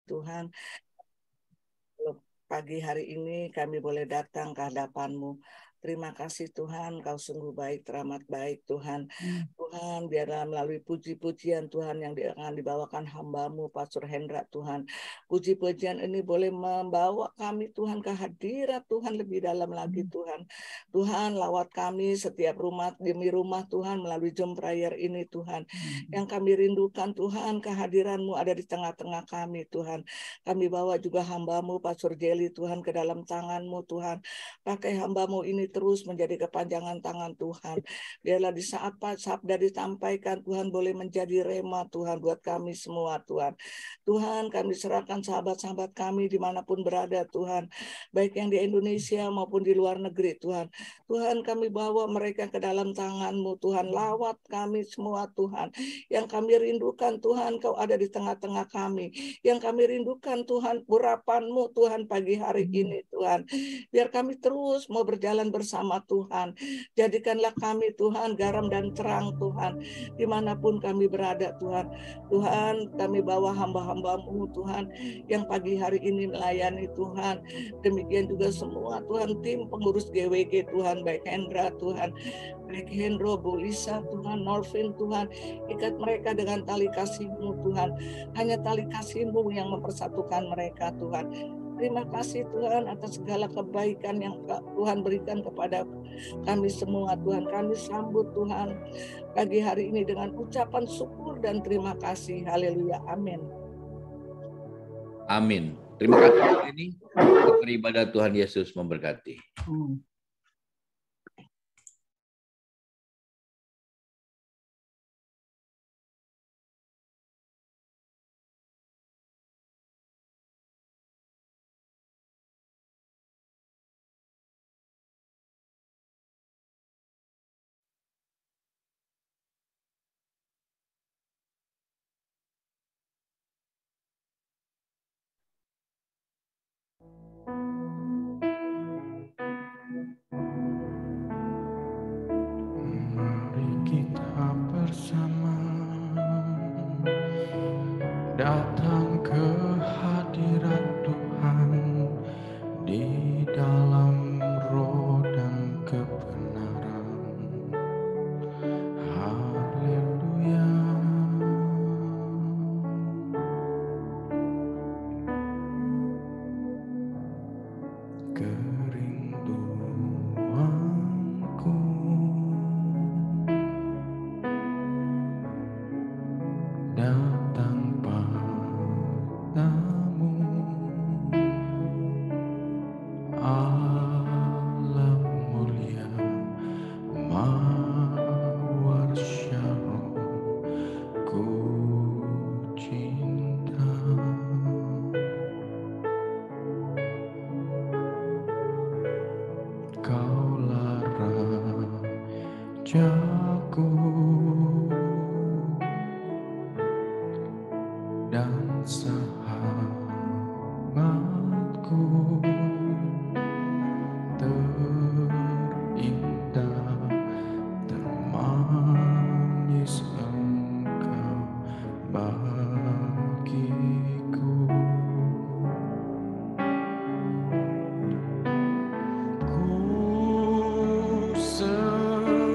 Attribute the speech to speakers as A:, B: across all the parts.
A: Tuhan. Pagi hari ini kami boleh datang ke hadapan-Mu. Terima kasih Tuhan, Kau sungguh baik, teramat baik Tuhan. Tuhan, biarlah melalui puji-pujian Tuhan yang akan dibawakan hamba-Mu, Pastor Hendra Tuhan. Puji-pujian ini boleh membawa kami Tuhan ke hadirat Tuhan lebih dalam lagi Tuhan. Tuhan, lawat kami setiap rumah demi rumah Tuhan melalui Jom Prayer ini Tuhan. Yang kami rindukan Tuhan, kehadiran-Mu ada di tengah-tengah kami Tuhan. Kami bawa juga hamba-Mu, Pastor Jelly Tuhan, ke dalam tangan-Mu Tuhan. Pakai hamba-Mu ini terus menjadi kepanjangan tangan Tuhan. Biarlah di saat sabda disampaikan Tuhan boleh menjadi rema Tuhan buat kami semua Tuhan. Tuhan, kami serahkan sahabat-sahabat kami dimanapun berada Tuhan. Baik yang di Indonesia maupun di luar negeri Tuhan. Tuhan, kami bawa mereka ke dalam tangan-Mu Tuhan. Lawat kami semua Tuhan. Yang kami rindukan Tuhan, Kau ada di tengah-tengah kami. Yang kami rindukan Tuhan, urapan-Mu Tuhan pagi hari ini Tuhan. Biar kami terus mau berjalan bersama Tuhan. Jadikanlah kami Tuhan garam dan terang Tuhan. Dimanapun kami berada Tuhan. Tuhan, kami bawa hamba-hamba-Mu Tuhan yang pagi hari ini melayani Tuhan. Demikian juga semua Tuhan tim pengurus GWG Tuhan, baik Hendra Tuhan, baik Hendro, Bu Lisa Tuhan, Norvin Tuhan. Ikat mereka dengan tali kasih-Mu Tuhan. Hanya tali kasih-Mu yang mempersatukan mereka Tuhan. Terima kasih Tuhan atas segala kebaikan yang Tuhan berikan kepada kami semua Tuhan. Kami sambut Tuhan pagi hari ini dengan ucapan syukur dan terima kasih. Haleluya. Amin.
B: Amin. Terima kasih ini. Beribadah Tuhan Yesus memberkati.
C: Mari kita bersama datang ke hadirat Tuhan di dalam roh dan kebenaran. Haleluya. Kerinduanku datang padamu, Allah mulia, mawar syarah, ku cinta. Kaulah Rajaku dan sahabatku, terindah, termanis Engkau bagiku. Ku sembah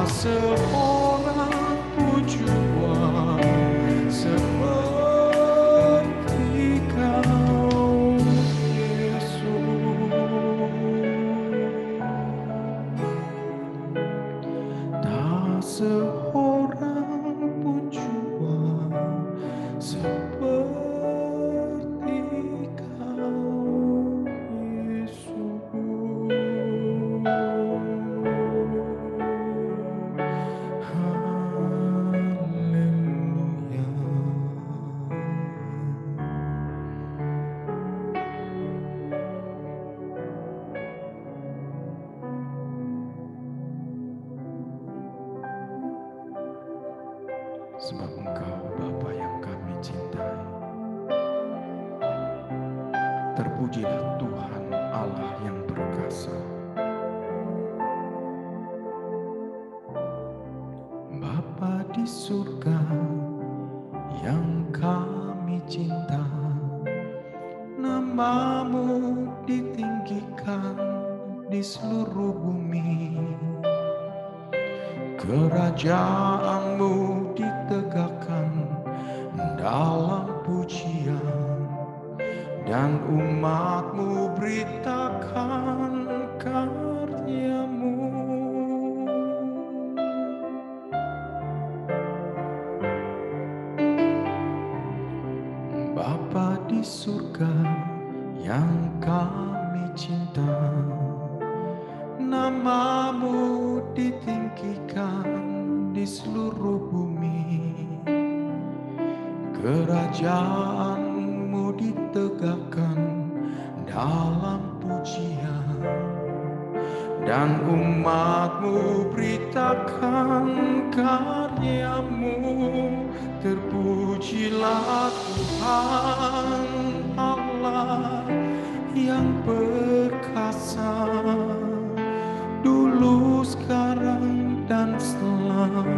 C: seorang pun jua seperti Kau, Yesus. Tak seorang pun jua seperti Kau, Yesus. Haleluya. Sebab Engkau Bapa yang kami cintai, terpujilah Tuhan Allah yang perkasa. Bapa di surga yang kami cinta, nama-Mu ditinggikan di seluruh bumi. Kerajaan-Mu ditegakkan dalam pujian, dan umat-Mu beritakan karya-Mu. Bapa di surga yang kami cinta, nama-Mu ditinggikan di seluruh bumi. Kerajaan-Mu ditegakkan dalam pujian, dan umat-Mu beritakan karya-Mu. Terpujilah Tuhan Allah yang perkasa, dulu, sekarang, dan selamanya.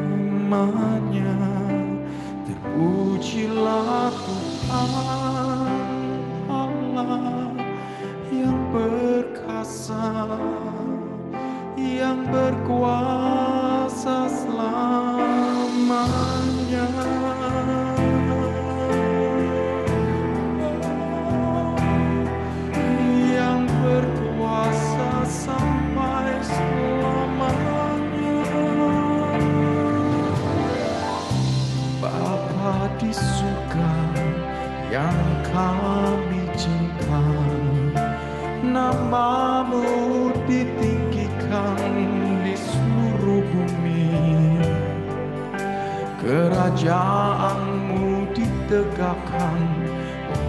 C: Terpujilah Tuhan Allah yang perkasa, yang berkuasa selamanya. Yang berkuasa sampai selamanya. Bapa di surga yang kami cinta, nama-Mu ditinggikan di seluruh bumi. Kerajaan-Mu ditegakkan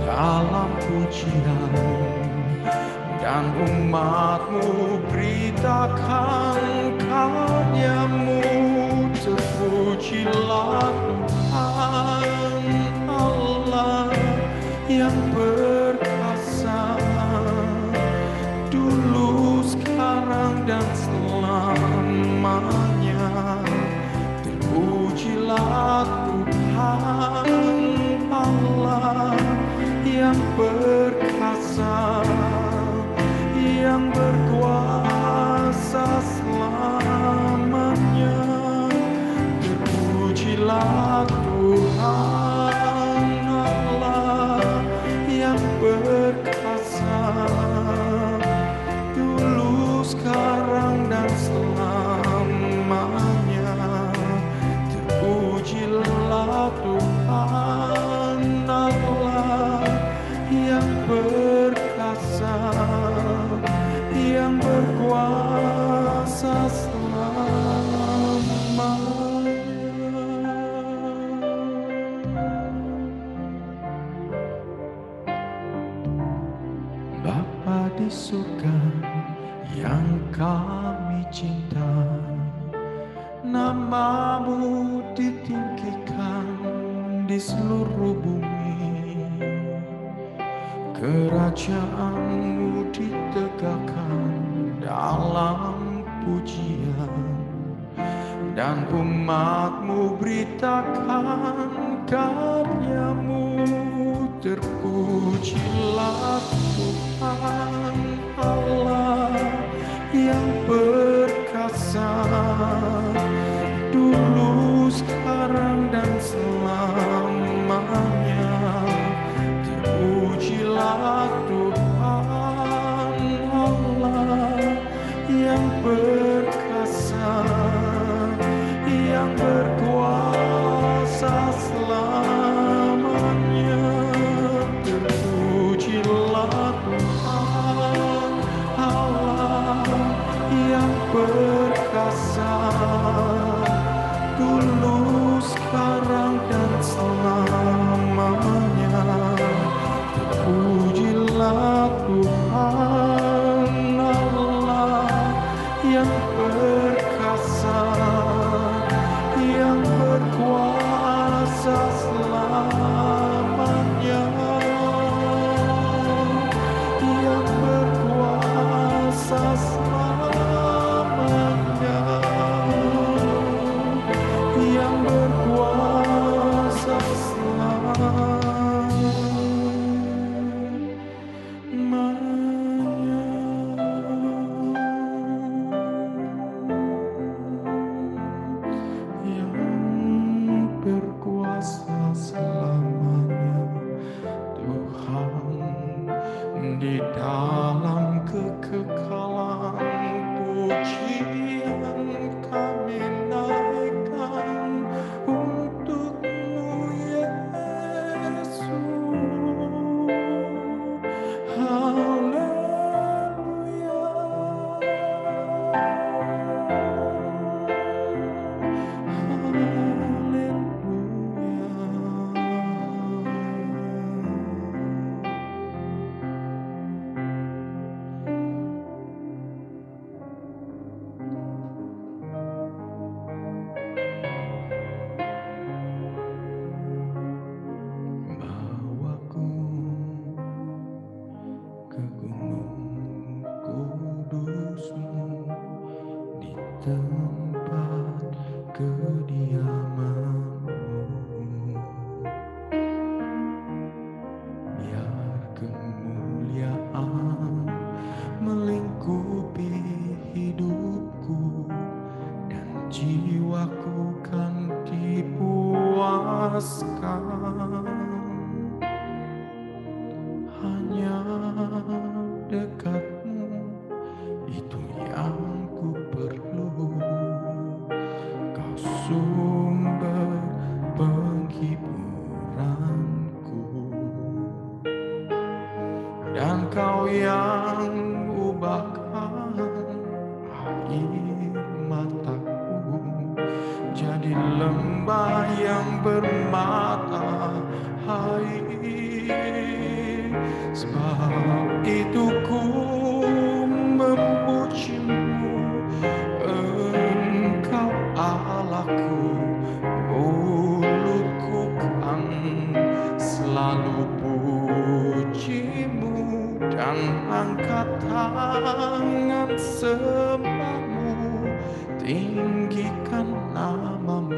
C: dalam pujian, dan umat-Mu beritakan karya-Mu. Terpujilah Tuhan Allah yang perkasa, dulu, sekarang, dan selamanya. Terpujilah Tuhan Allah yang perkasa, yang berkuasa selamanya. Terpujilah Tuhan Allah yang perkasa, dulu, sekarang, dan selamanya. Terpujilah Tuhan Allah yang perkasa, yang berkuasa selamanya. Bapa di surga yang kami cinta, nama-Mu ditinggikan di seluruh bumi. Kerajaan-Mu ditegakkan dalam pujian, dan umat-Mu beritakan karya-Mu. Terpujilah Tuhan Allah yang perkasa, yang berkuasa selamanya. Terpujilah Tuhan Allah yang perkasa, dulu, sekarang, dan selamanya. Terpujilah Tuhan Allah yang perkasa, yang berkuasa selamanya, yang berkuasa selamanya, yang berkuasa selamanya. Berkuasa selamanya, Tuhan di dalam kekekalan. Pujian kami naikkan untuk-Mu, Yesus. Haleluya. Bawaku ke gunung kudus-Mu, di tempat kediaman-Mu. Biar kemuliaan melingkupi hidupku, dan jiwaku kan dipuaskan. Hanya dekat-Mu, itu yang ku perlu. Kau sumber penghiburanku, dan Kau yang ubahkan air mataku jadi lembah yang bermata air. Sebab itu ku memuji-Mu, Engkau Allahku. Mulutku kan selalu puji-Mu, dan angkat tangan sembah-Mu. Tinggikan nama-Mu,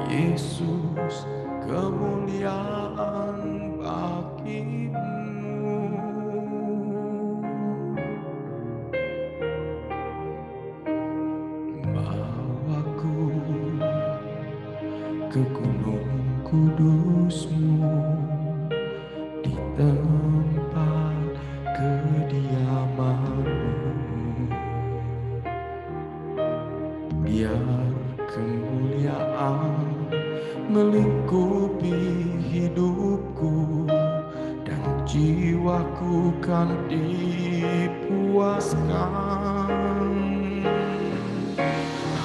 C: Yesus, kemuliaan bagi-Mu. Bawaku ke gunung kudus-Mu, di tempat kediaman-Mu. Biar kemuliaan melingkupi hidupku, dan jiwaku kan dipuaskan.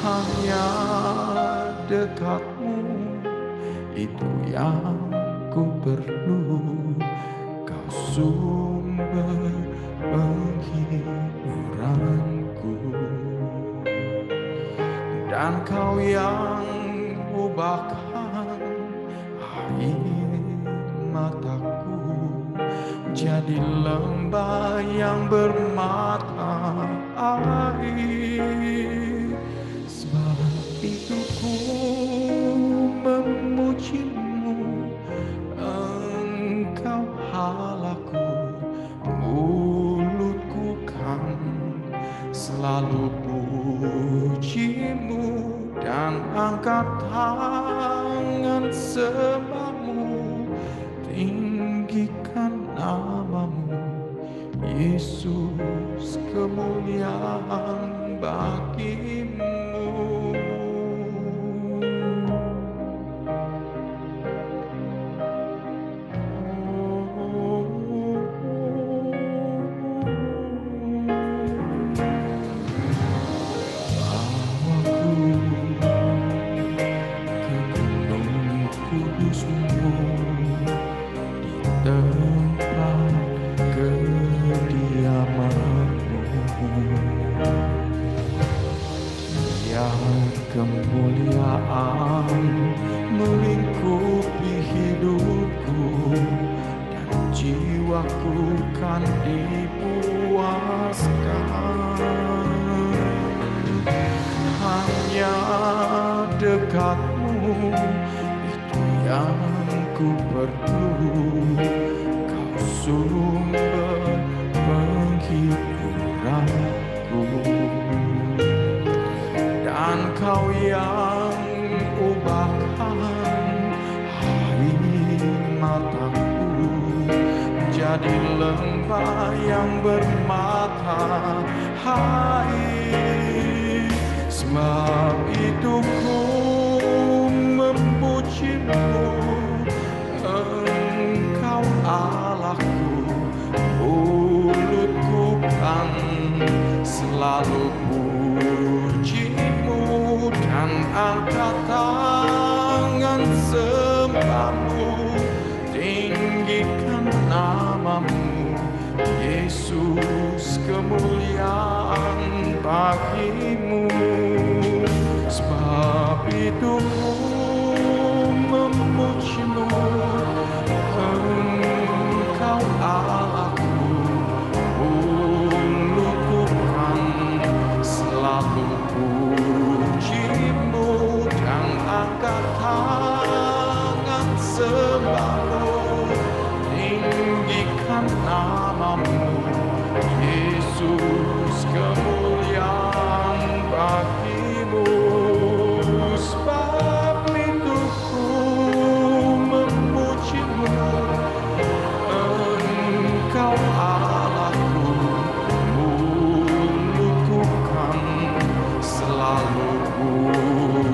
C: Hanya dekat-Mu, itu yang ku perlu. Kau sumber penghiburanku, dan Kau yang ubahkan air mataku jadi lembah yang bermata air. Sebab itu ku memuji-Mu, Engkau Allahku. Mulutku kan selalu puji-Mu, dan angkat tangan sembah-Mu. Tinggikan nama-Mu, Yesus, kemuliaan bagi-Mu. kemuliaan melingkupi hidupku, dan jiwaku kan dipuaskan. Hanya dekat-Mu itu yang ku perlu, Kau sumber penghiburanku, dan Kau yang ubahkan air mataku menjadi lembah yang bermata air. Sebab itu ku memuji-Mu, Engkau Allahku, mulutku kan selalu puji-Mu, dan angkat tangan sembah-Mu, tinggikan nama-Mu, Yesus, kemuliaan bagi-Mu. Sebab itu ku memuji-Mu, Engkau Allahku, mulutku kan selalu puji-Mu, dan angkat tangan sembah-Mu, tinggikan nama-Mu, Yesus, kemuliaan bagi-Mu. Sebab itu ku memuji-Mu, Engkau Allahku, mulutku kan selalu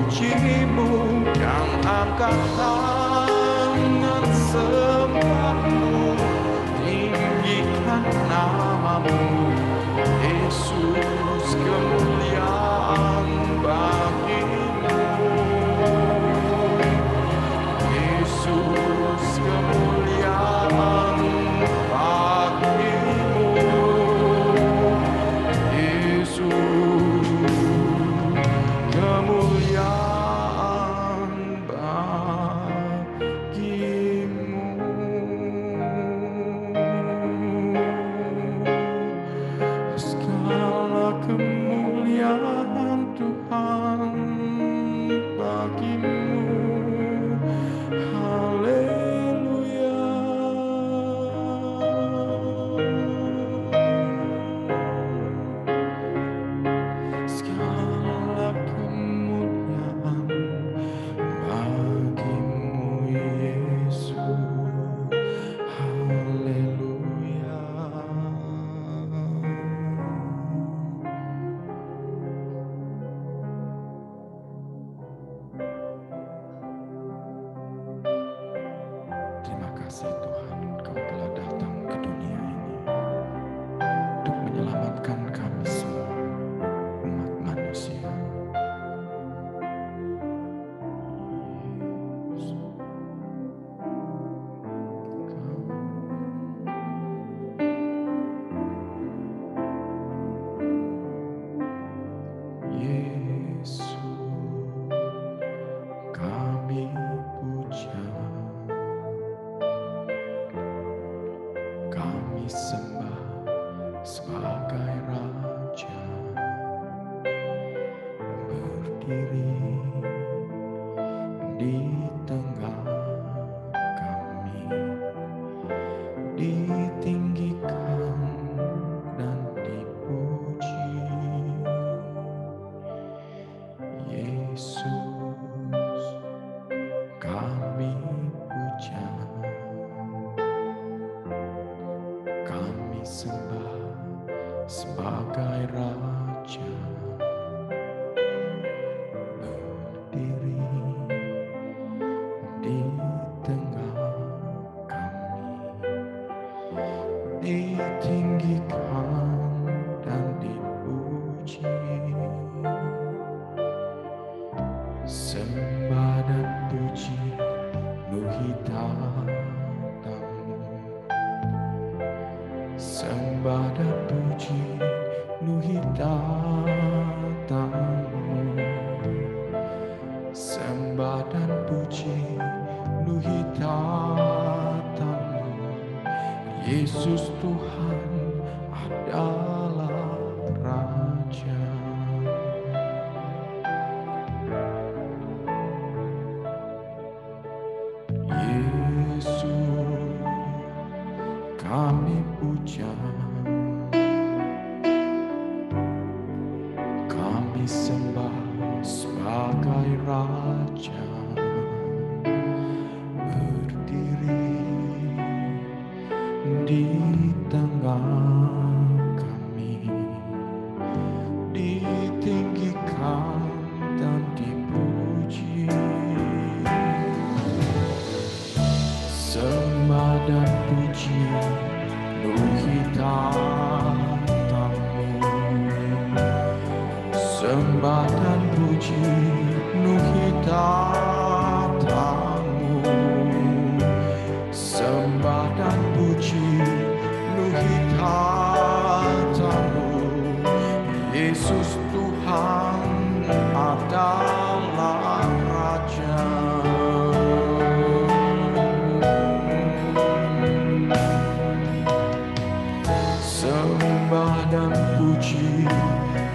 C: puji-Mu, dan angkat tangan sembah-Mu, tinggikan nama-Mu, Yesus, kemuliaan bagi-Mu. Yesus, kemuliaan bagi-Mu. Yesus, kemuliaan bagi-Mu. Segala kemuliaan Tuhan bagi-Mu. Haleluya. Segala kemuliaan bagi-Mu, Yesus. Haleluya. Terima kasih Tuhan, Kau telah datang ke dunia ini untuk menyelamatkan kami semua, umat manusia. Yesus, kami puja, kami sembah sebagai Raja, berdiri di tengah kami, ditinggikan dan dipuji. Yesus, kami puja, kami sembah sebagai Raja, berdiri di tengah kami, ditinggikan dan dipuji. Sembah dan puji nuhitatamu, sembah dan puji nuhitatamu, sembah dan puji luhi tatamu. Yesus Tuhan adalah Raja. Yesus kami puja, kami sembah sebagai Raja, berdiri di tengah kami, ditinggikan dan dipuji. Sembah dan puji luhi tatamu, sembah dan puji luhi tatamu, sembah dan puji luhi tatamu. Yesus Tuhan adalah Raja. Sembah dan puji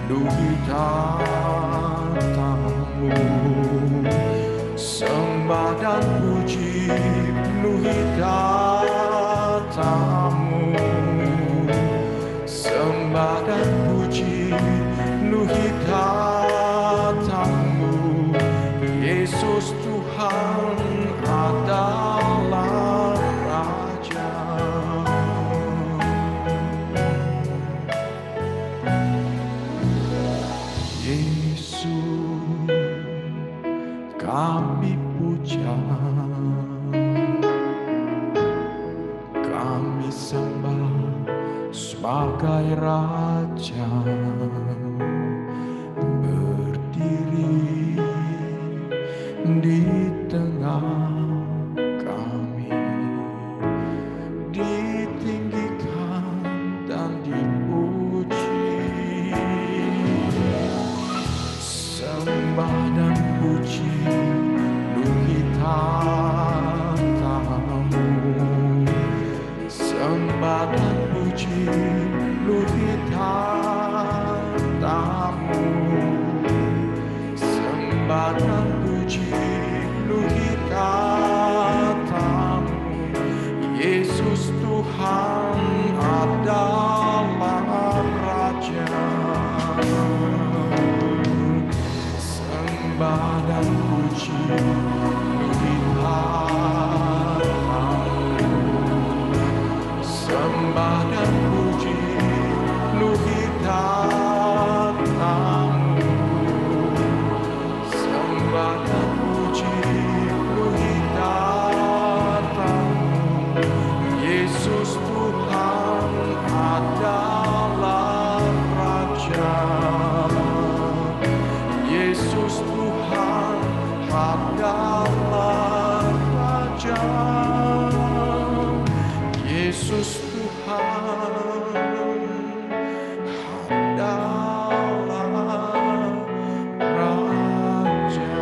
C: luhi tatamu, sembah dan puji luhi tatamu, sembah dan puji luhi tatamu. Yesus Tuhan adalah Raja. Yesus kami puja, kami sembah sebagai Raja, berdiri di tengah kami, ditinggikan dan dipuji. Sembah dan puji luhi tatamu, sembah dan puji luhi tatamu, sembah dan puji luhi tatamu. Yesus Tuhan adalah Raja. Sembah dan puji luhi tatamu, sembah dan puji luhi tatamu, sembah dan puji luhi tatamu. Yesus Tuhan adalah Raja. Yesus Tuhan adalah Raja. Yesus Tuhan adalah Raja.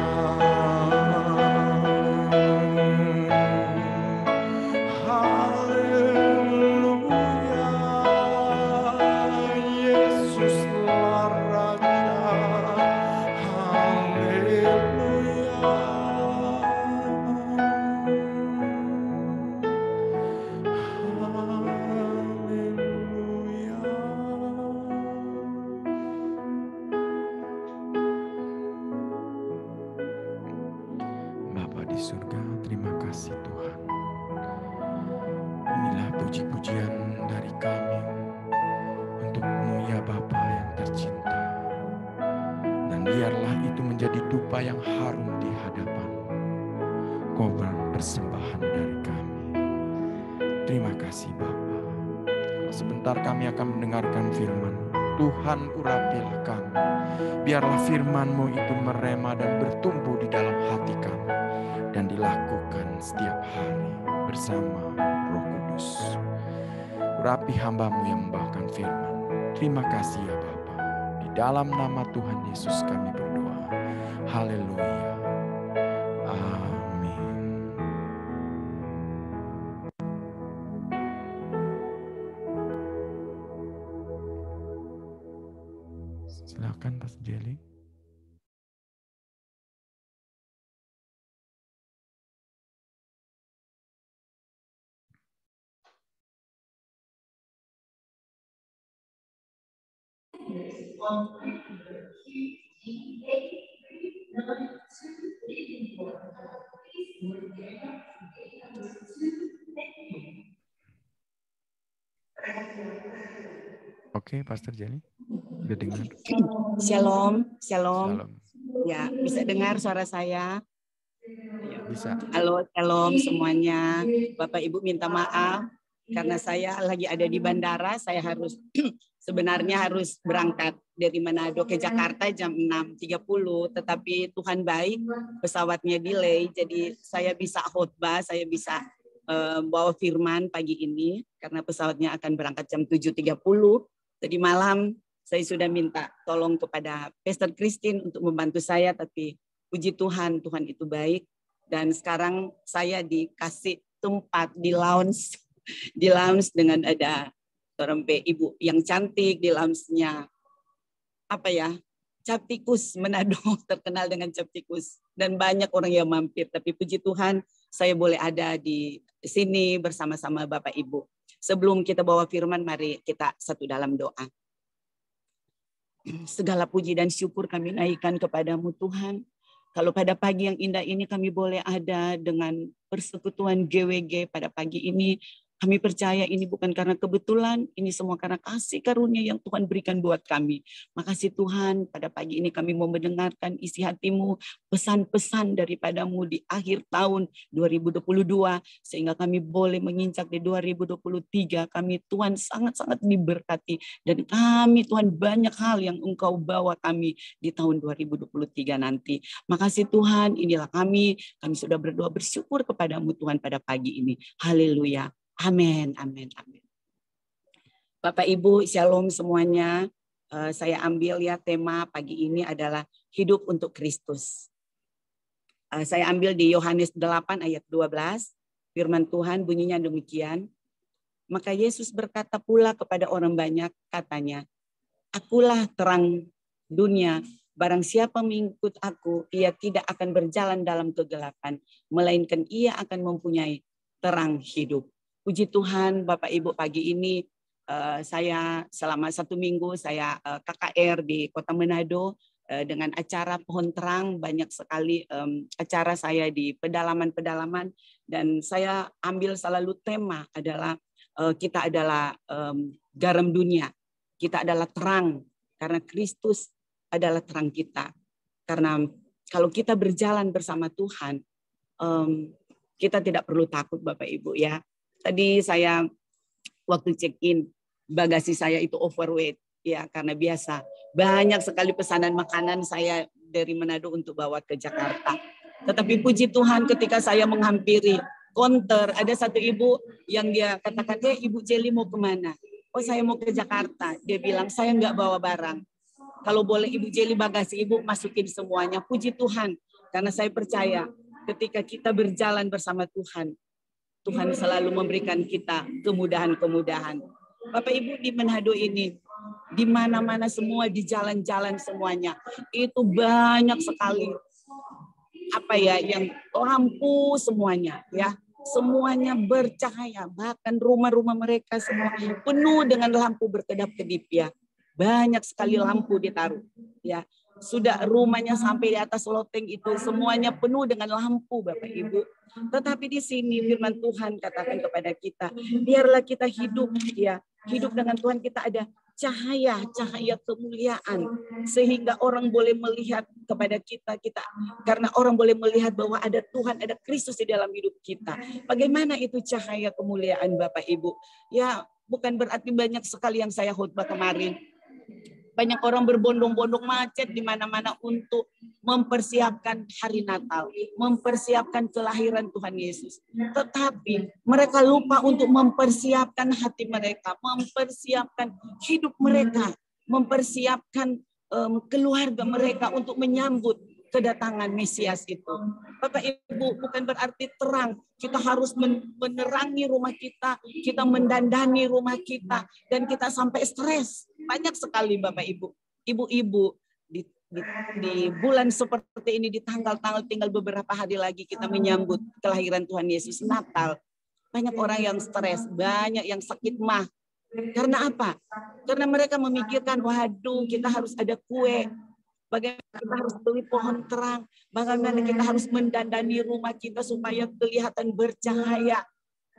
C: Haleluya, Yesuslah Raja. Bapa di surga, terima kasih Tuhan. Inilah puji-pujian dari kami untuk-Mu ya Bapa yang tercinta. Dan biarlah itu menjadi dupa yang harum di hadapan-Mu, korban persembahan dari kami. Terima kasih Bapa. Sebentar kami akan mendengarkan firman. Tuhan urapilah kami. Biarlah firman-Mu itu merema dan bertumbuh di dalam hati kami. Dan dilakukan setiap hari bersama Roh Kudus. Urapi hamba-Mu yang membawakan firman. Terima kasih ya Bapa. Di dalam nama Tuhan Yesus kami berdoa. Haleluya. Silakan Pastor Jelly. Oke, Pastor Jelly. Udah dengar?
D: Shalom, shalom.
C: Salam.
D: Ya, bisa dengar suara saya?
C: Bisa.
D: Halo, shalom semuanya. Bapak Ibu minta maaf karena saya lagi ada di bandara. Saya harus sebenarnya harus berangkat dari Manado ke Jakarta jam 6.30, tetapi Tuhan baik, pesawatnya delay, jadi saya bisa khotbah, saya bisa bawa firman pagi ini karena pesawatnya akan berangkat jam 7.30. Tadi malam saya sudah minta tolong kepada Pastor Christine untuk membantu saya, tapi puji Tuhan, Tuhan itu baik. Dan sekarang saya dikasih tempat di lounge dengan ada seorang ibu yang cantik di lounge-nya. Apa ya? Cap Tikus Manado, terkenal dengan Cap Tikus. Dan banyak orang yang mampir, tapi puji Tuhan saya boleh ada di sini bersama-sama Bapak Ibu. Sebelum kita bawa firman, mari kita satu dalam doa. Segala puji dan syukur kami naikkan kepadamu Tuhan. Kalau pada pagi yang indah ini kami boleh ada dengan persekutuan GWG pada pagi ini, kami percaya ini bukan karena kebetulan, ini semua karena kasih karunia yang Tuhan berikan buat kami. Makasih Tuhan, pada pagi ini kami mau mendengarkan isi hatimu, pesan-pesan daripadamu di akhir tahun 2022, sehingga kami boleh menginjak di 2023. Kami Tuhan sangat-sangat diberkati, dan kami Tuhan banyak hal yang Engkau bawa kami di tahun 2023 nanti. Makasih Tuhan, inilah kami sudah berdoa bersyukur kepadamu Tuhan pada pagi ini. Haleluya. Amin, amin, amin. Bapak Ibu, shalom semuanya. Saya ambil ya tema pagi ini adalah hidup untuk Kristus. Saya ambil di Yohanes 8 ayat 12. Firman Tuhan bunyinya demikian. Maka Yesus berkata pula kepada orang banyak, katanya, Akulah terang dunia. Barang siapa mengikut aku, ia tidak akan berjalan dalam kegelapan, melainkan ia akan mempunyai terang hidup. Puji Tuhan, Bapak Ibu, pagi ini saya selama 1 minggu saya KKR di Kota Manado dengan acara Pohon Terang, banyak sekali acara saya di pedalaman-pedalaman, dan saya ambil selalu tema adalah kita adalah garam dunia, kita adalah terang karena Kristus adalah terang kita. Karena kalau kita berjalan bersama Tuhan, kita tidak perlu takut Bapak Ibu ya. Tadi saya waktu check-in, bagasi saya itu overweight ya, karena biasa banyak sekali pesanan makanan saya dari Manado untuk bawa ke Jakarta. Tetapi puji Tuhan ketika saya menghampiri counter, ada satu ibu yang dia katakan, Ibu Jelly mau kemana? Oh saya mau ke Jakarta. Dia bilang saya nggak bawa barang. Kalau boleh Ibu Jelly bagasi Ibu masukin semuanya. Puji Tuhan, karena saya percaya ketika kita berjalan bersama Tuhan, Tuhan selalu memberikan kita kemudahan-kemudahan. Bapak Ibu di Manado ini, di mana-mana semua, di jalan-jalan semuanya, itu banyak sekali yang lampu semuanya ya. Semuanya bercahaya, bahkan rumah-rumah mereka semua penuh dengan lampu berkedap-kedip ya. Banyak sekali lampu ditaruh ya. Sudah rumahnya sampai di atas loteng itu semuanya penuh dengan lampu Bapak Ibu. Tetapi di sini firman Tuhan katakan kepada kita, biarlah kita hidup ya, hidup dengan Tuhan, kita ada cahaya kemuliaan sehingga orang boleh melihat kepada kita karena orang boleh melihat bahwa ada Tuhan, ada Kristus di dalam hidup kita. Bagaimana itu cahaya kemuliaan Bapak Ibu? Ya, bukan berarti banyak sekali yang saya khotbah kemarin. Banyak orang berbondong-bondong macet di mana-mana untuk mempersiapkan hari Natal, mempersiapkan kelahiran Tuhan Yesus. Tetapi mereka lupa untuk mempersiapkan hati mereka, mempersiapkan hidup mereka, mempersiapkan keluarga mereka untuk menyambut kedatangan Mesias itu. Bapak Ibu, bukan berarti terang kita harus menerangi rumah kita mendandani rumah kita, dan kita sampai stres. Banyak sekali Bapak Ibu. ibu-ibu di bulan seperti ini, di tanggal-tanggal tinggal beberapa hari lagi kita menyambut kelahiran Tuhan Yesus, Natal. Banyak orang yang stres, banyak yang sakit mah. Karena apa? Karena mereka memikirkan, waduh kita harus ada kue, bagaimana kita harus beli pohon terang, bagaimana kita harus mendandani rumah kita supaya kelihatan bercahaya,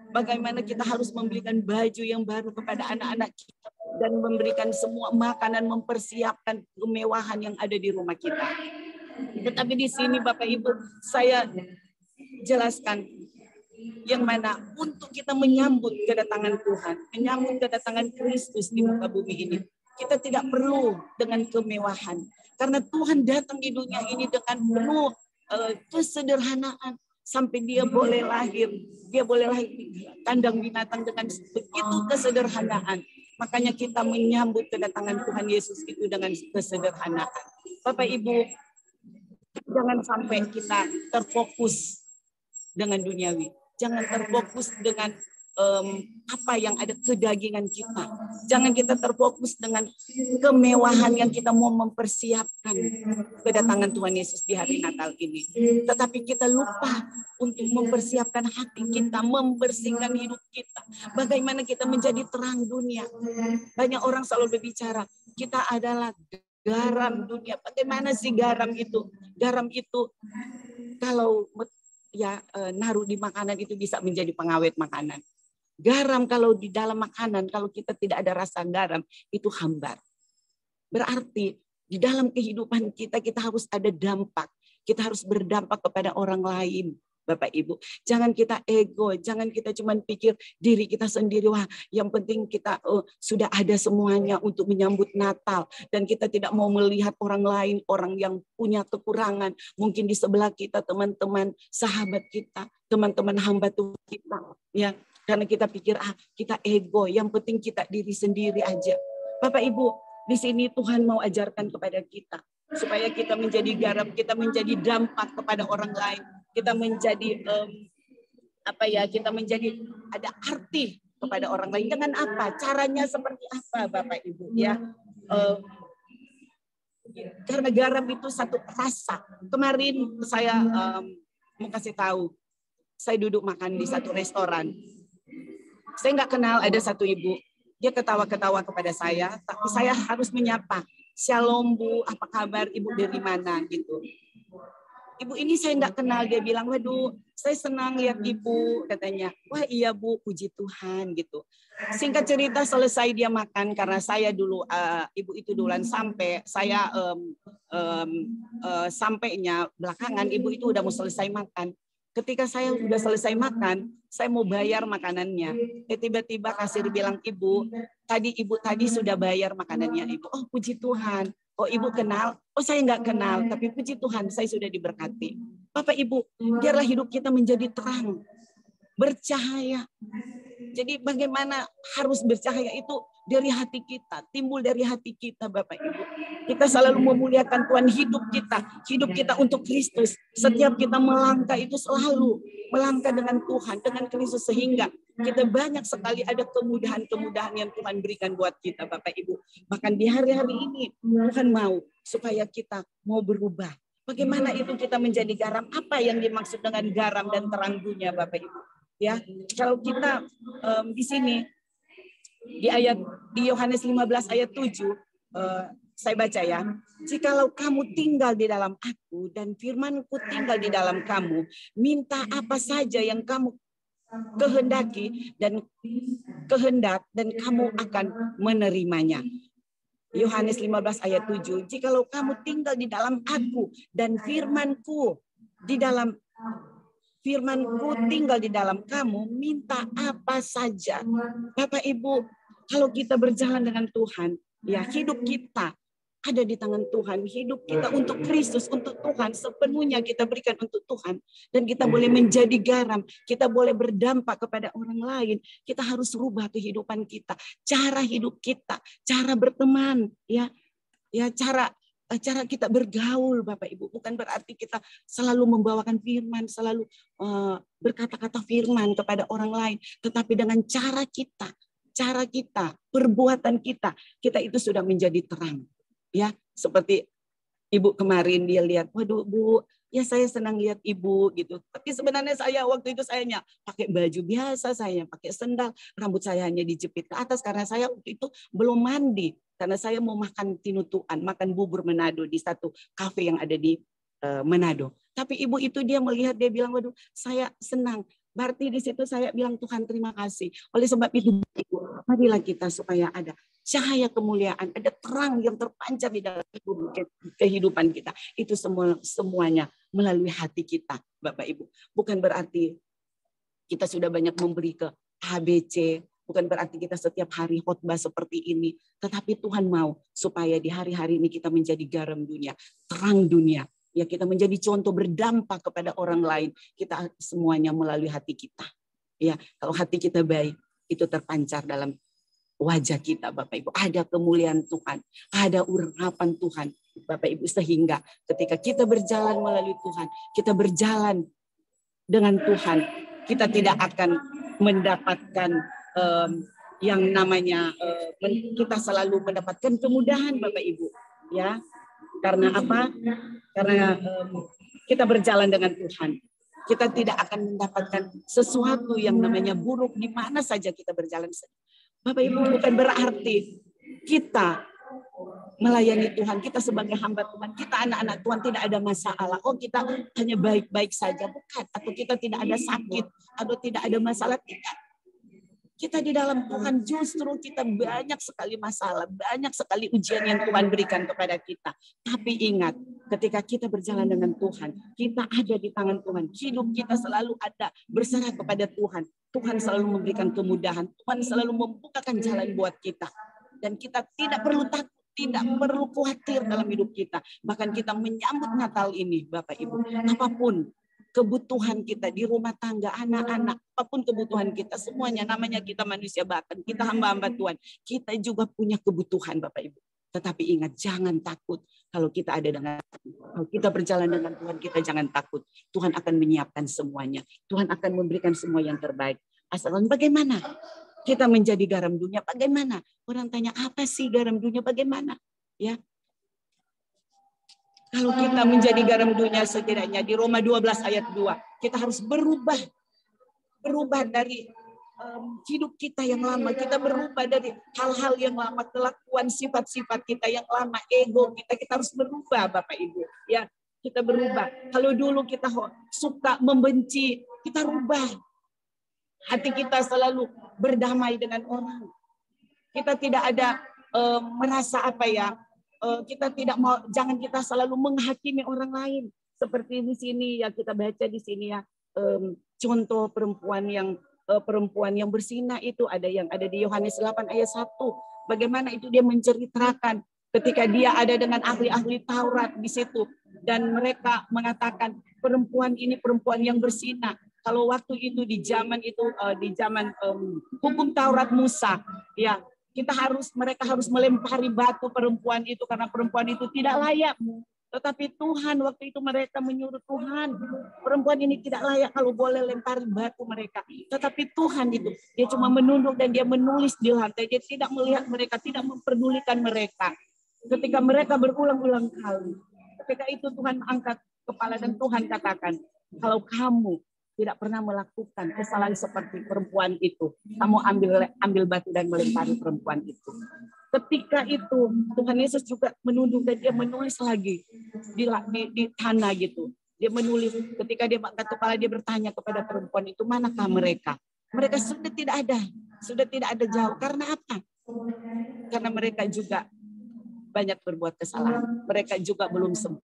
D: bagaimana kita harus membelikan baju yang baru kepada anak-anak kita, dan memberikan semua makanan, mempersiapkan kemewahan yang ada di rumah kita. Tetapi di sini Bapak Ibu, saya jelaskan yang mana untuk kita menyambut kedatangan Tuhan, menyambut kedatangan Kristus di muka bumi ini, kita tidak perlu dengan kemewahan. Karena Tuhan datang di dunia ini dengan penuh kesederhanaan. Sampai dia boleh lahir di kandang binatang dengan begitu kesederhanaan. Makanya kita menyambut kedatangan Tuhan Yesus itu dengan kesederhanaan. Bapak Ibu, jangan sampai kita terfokus dengan duniawi. Jangan terfokus dengan apa yang ada kedagingan kita. Jangan kita terfokus dengan kemewahan yang kita mau mempersiapkan kedatangan Tuhan Yesus di hari Natal ini. Tetapi kita lupa untuk mempersiapkan hati kita, membersihkan hidup kita. Bagaimana kita menjadi terang dunia. Banyak orang selalu berbicara, kita adalah garam dunia. Bagaimana sih garam itu? Garam itu kalau naruh di makanan itu bisa menjadi pengawet makanan. Garam kalau di dalam makanan, kalau kita tidak ada rasa garam, itu hambar. Berarti di dalam kehidupan kita, kita harus ada dampak. Kita harus berdampak kepada orang lain. Bapak Ibu, jangan kita ego, jangan kita cuma pikir diri kita sendiri. Wah, yang penting kita sudah ada semuanya untuk menyambut Natal. Dan kita tidak mau melihat orang lain, orang yang punya kekurangan. Mungkin di sebelah kita, teman-teman, sahabat kita, teman-teman hamba Tuhan kita. Ya. Karena kita pikir, kita ego, yang penting kita diri sendiri aja. Bapak Ibu, di sini Tuhan mau ajarkan kepada kita. Supaya kita menjadi garam, kita menjadi dampak kepada orang lain. Kita menjadi, kita menjadi ada arti kepada orang lain. Dengan apa? Caranya seperti apa Bapak Ibu? Ya, karena garam itu satu rasa. Kemarin saya mau kasih tahu, saya duduk makan di satu restoran. Saya nggak kenal, ada satu ibu, dia ketawa-ketawa kepada saya, tapi saya harus menyapa. Shalom Bu, apa kabar Ibu, dari mana gitu. Ibu ini saya nggak kenal, dia bilang, waduh saya senang lihat Ibu, katanya. Wah iya Bu, puji Tuhan gitu. Singkat cerita selesai dia makan, karena saya dulu, ibu itu duluan sampai, saya sampainya belakangan, ibu itu udah mau selesai makan. Ketika saya sudah selesai makan, saya mau bayar makanannya. Tiba-tiba kasir bilang, Ibu tadi sudah bayar makanannya Ibu. Oh puji Tuhan. Oh Ibu kenal? Oh saya nggak kenal, tapi puji Tuhan saya sudah diberkati. Bapak Ibu, biarlah hidup kita menjadi terang, bercahaya. Jadi bagaimana harus bercahaya itu dari hati kita, timbul dari hati kita Bapak Ibu. Kita selalu memuliakan Tuhan, hidup kita untuk Kristus. Setiap kita melangkah itu selalu melangkah dengan Tuhan, dengan Kristus, sehingga kita banyak sekali ada kemudahan-kemudahan yang Tuhan berikan buat kita Bapak Ibu. Bahkan di hari-hari ini Tuhan mau supaya kita mau berubah. Bagaimana itu kita menjadi garam? Apa yang dimaksud dengan garam dan terang dunia Bapak Ibu? Ya, kalau kita di sini di Yohanes 15 ayat 7 saya baca ya. Jikalau kamu tinggal di dalam aku dan firman-Ku tinggal di dalam kamu, minta apa saja yang kamu kehendaki dan kamu akan menerimanya. Yohanes 15 ayat 7. Jikalau kamu tinggal di dalam aku dan firman-Ku tinggal di dalam kamu, minta apa saja. Bapak Ibu, kalau kita berjalan dengan Tuhan, ya hidup kita ada di tangan Tuhan. Hidup kita untuk Kristus, untuk Tuhan, sepenuhnya kita berikan untuk Tuhan. Dan kita boleh menjadi garam, kita boleh berdampak kepada orang lain. Kita harus rubah kehidupan kita, cara hidup kita, cara berteman, ya cara kita bergaul Bapak Ibu. Bukan berarti kita selalu membawakan firman, selalu berkata-kata firman kepada orang lain, tetapi dengan cara kita, perbuatan kita itu sudah menjadi terang. Ya, Seperti Ibu kemarin dia lihat, waduh Bu, ya saya senang lihat Ibu gitu. Tapi sebenarnya saya waktu itu sayanya pakai baju biasa, saya pakai sendal, rambut saya hanya dijepit ke atas karena saya waktu itu belum mandi. Karena saya mau makan tinutuan, makan bubur Manado di satu kafe yang ada di Manado. Tapi ibu itu dia melihat, dia bilang, waduh saya senang. Berarti di situ saya bilang, Tuhan terima kasih. Oleh sebab itu, marilah kita supaya ada cahaya kemuliaan, ada terang yang terpancar di dalam kehidupan kita. Itu semuanya melalui hati kita, Bapak Ibu. Bukan berarti kita sudah banyak memberi ke ABC, bukan berarti kita setiap hari khotbah seperti ini. Tetapi Tuhan mau supaya di hari-hari ini kita menjadi garam dunia, terang dunia. Ya, kita menjadi contoh berdampak kepada orang lain. Kita semuanya melalui hati kita. Ya, kalau hati kita baik, itu terpancar dalam wajah kita, Bapak Ibu. Ada kemuliaan Tuhan, ada urapan Tuhan, Bapak Ibu. Sehingga ketika kita berjalan melalui Tuhan, kita berjalan dengan Tuhan, kita tidak akan mendapatkan yang namanya kita selalu mendapatkan kemudahan, Bapak Ibu. Ya, karena apa? Karena kita berjalan dengan Tuhan. Kita tidak akan mendapatkan sesuatu yang namanya buruk di mana saja kita berjalan. Bapak Ibu, bukan berarti kita melayani Tuhan, kita sebagai hamba Tuhan, kita anak-anak Tuhan tidak ada masalah. Oh, kita hanya baik-baik saja, bukan? Atau kita tidak ada sakit, atau tidak ada masalah, tidak. Kita di dalam Tuhan justru kita banyak sekali masalah, banyak sekali ujian yang Tuhan berikan kepada kita. Tapi ingat, ketika kita berjalan dengan Tuhan, kita ada di tangan Tuhan. Hidup kita selalu ada berserah kepada Tuhan. Tuhan selalu memberikan kemudahan. Tuhan selalu membukakan jalan buat kita. Dan kita tidak perlu takut, tidak perlu khawatir dalam hidup kita. Bahkan kita menyambut Natal ini, Bapak Ibu. Apapun kebutuhan kita di rumah tangga, anak-anak, apapun kebutuhan kita, semuanya namanya kita manusia bahkan, kita hamba-hamba Tuhan. Kita juga punya kebutuhan, Bapak Ibu. Tetapi ingat, jangan takut kalau kita ada dengan kalau kita berjalan dengan Tuhan, kita jangan takut. Tuhan akan menyiapkan semuanya. Tuhan akan memberikan semua yang terbaik. Asalkan bagaimana kita menjadi garam dunia, bagaimana? Orang tanya, apa sih garam dunia, bagaimana? Ya. Kalau kita menjadi garam dunia, setidaknya di Roma 12 ayat 2, kita harus berubah. Berubah dari hidup kita yang lama. Kita berubah dari hal-hal yang lama, kelakuan sifat-sifat kita yang lama, ego kita harus berubah, Bapak Ibu. Ya, kita berubah. Kalau dulu kita suka membenci, kita rubah. Hati kita selalu berdamai dengan orang. Kita tidak ada merasa apa ya, kita tidak mau, jangan kita selalu menghakimi orang lain. Seperti di sini ya, kita baca di sini ya, contoh perempuan yang berzina itu ada di Yohanes 8 ayat 1. Bagaimana itu dia menceritakan ketika dia ada dengan ahli-ahli Taurat di situ, dan mereka mengatakan perempuan ini perempuan yang berzina. Kalau waktu itu di zaman hukum Taurat Musa, ya, mereka harus melempari batu perempuan itu karena perempuan itu tidak layak. Tetapi Tuhan waktu itu mereka menyuruh, Tuhan, perempuan ini tidak layak kalau boleh lempari batu mereka. Tetapi Tuhan itu, dia cuma menunduk dan dia menulis di lantai. Dia tidak melihat mereka, tidak memperdulikan mereka. Ketika mereka berulang-ulang kali, ketika itu Tuhan angkat kepala dan Tuhan katakan, kalau kamu tidak pernah melakukan kesalahan seperti perempuan itu, kamu ambil batu dan melempari perempuan itu. Ketika itu Tuhan Yesus juga menunduk dan dia menulis lagi di tanah gitu. Dia menulis, ketika dia angkat kepala, dia bertanya kepada perempuan itu, manakah mereka? Mereka sudah tidak ada jauh. Karena apa? Karena mereka juga banyak berbuat kesalahan. Mereka juga belum sembuh.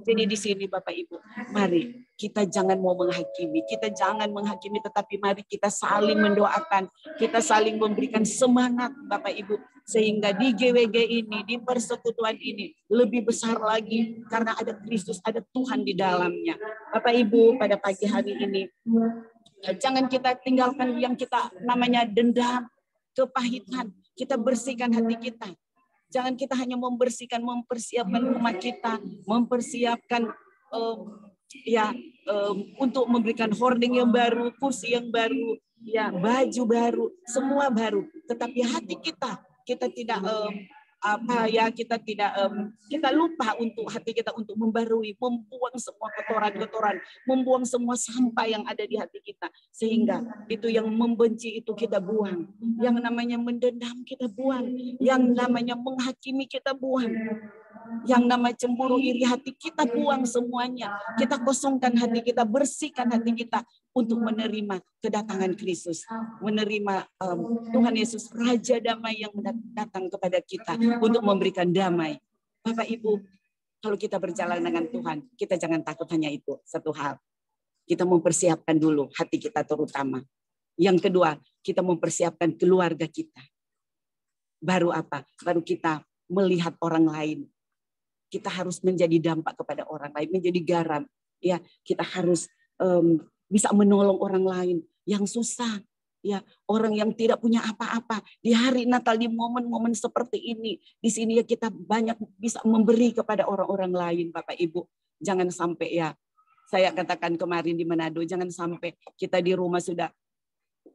D: Jadi di sini Bapak Ibu, mari kita jangan mau menghakimi. Kita jangan menghakimi, tetapi mari kita saling mendoakan. Kita saling memberikan semangat Bapak Ibu. Sehingga di GWG ini, di persekutuan ini, lebih besar lagi. Karena ada Kristus, ada Tuhan di dalamnya. Bapak Ibu, pada pagi hari ini, jangan kita tinggalkan yang kita namanya dendam, kepahitan. Kita bersihkan hati kita. Jangan kita hanya mempersiapkan rumah kita, mempersiapkan untuk memberikan hoarding yang baru, kursi yang baru, ya baju baru, semua baru. Tetapi hati kita tidak kita tidak kita lupa untuk hati kita untuk membarui, membuang semua kotoran-kotoran, membuang semua sampah yang ada di hati kita, sehingga itu yang membenci itu kita buang, yang namanya mendendam kita buang, yang namanya menghakimi kita buang, yang namanya cemburu iri hati kita buang semuanya. Kita kosongkan hati kita, bersihkan hati kita untuk menerima kedatangan Kristus, menerima Tuhan Yesus Raja Damai yang datang kepada kita untuk memberikan damai. Bapak Ibu, kalau kita berjalan dengan Tuhan, kita jangan takut hanya itu satu hal. Kita mempersiapkan dulu hati kita terutama. Yang kedua, kita mempersiapkan keluarga kita. Baru apa? Baru kita melihat orang lain. Kita harus menjadi dampak kepada orang lain, menjadi garam. Ya, kita harus bisa menolong orang lain yang susah, ya, orang yang tidak punya apa-apa. Di hari Natal, di momen-momen seperti ini, di sini ya kita banyak bisa memberi kepada orang-orang lain, Bapak Ibu. Jangan sampai, ya, saya katakan kemarin di Manado, jangan sampai kita di rumah sudah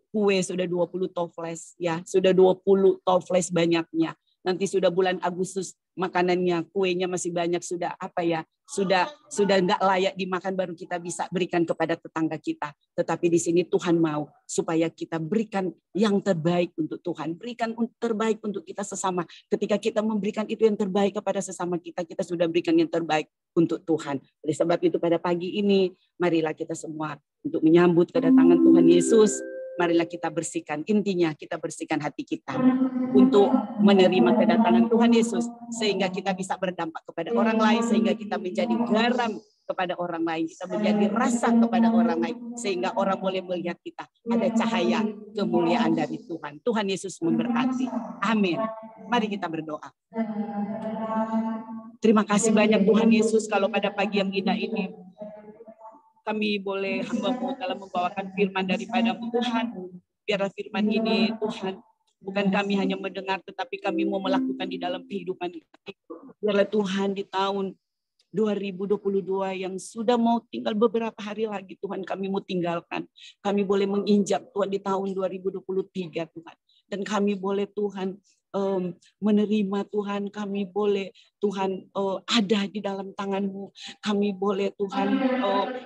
D: kue sudah 20 toples, ya, sudah 20 toples banyaknya. Nanti sudah bulan Agustus makanannya, kuenya masih banyak, sudah apa ya, sudah nggak layak dimakan, baru kita bisa berikan kepada tetangga kita. Tetapi di sini Tuhan mau supaya kita berikan yang terbaik untuk Tuhan, berikan terbaik untuk kita sesama. Ketika kita memberikan itu yang terbaik kepada sesama kita, kita sudah berikan yang terbaik untuk Tuhan. Oleh sebab itu pada pagi ini, marilah kita semua untuk menyambut kedatangan Tuhan Yesus. Marilah kita bersihkan, intinya kita bersihkan hati kita untuk menerima kedatangan Tuhan Yesus, sehingga kita bisa berdampak kepada orang lain, sehingga kita menjadi garam kepada orang lain, kita menjadi rasa kepada orang lain, sehingga orang boleh melihat kita ada cahaya kemuliaan dari Tuhan. Tuhan Yesus memberkati. Amin. Mari kita berdoa. Terima kasih banyak Tuhan Yesus, kalau pada pagi yang indah ini kami boleh hamba-Mu dalam membawakan firman daripada-Mu Tuhan. Biarlah firman ini Tuhan, bukan kami hanya mendengar, tetapi kami mau melakukan di dalam kehidupan kami. Biarlah Tuhan di tahun 2022 yang sudah mau tinggal beberapa hari lagi, Tuhan, kami mau tinggalkan. Kami boleh menginjak Tuhan di tahun 2023 Tuhan. Dan kami boleh Tuhan menerima Tuhan, kami boleh Tuhan ada di dalam tangan-Mu, kami boleh Tuhan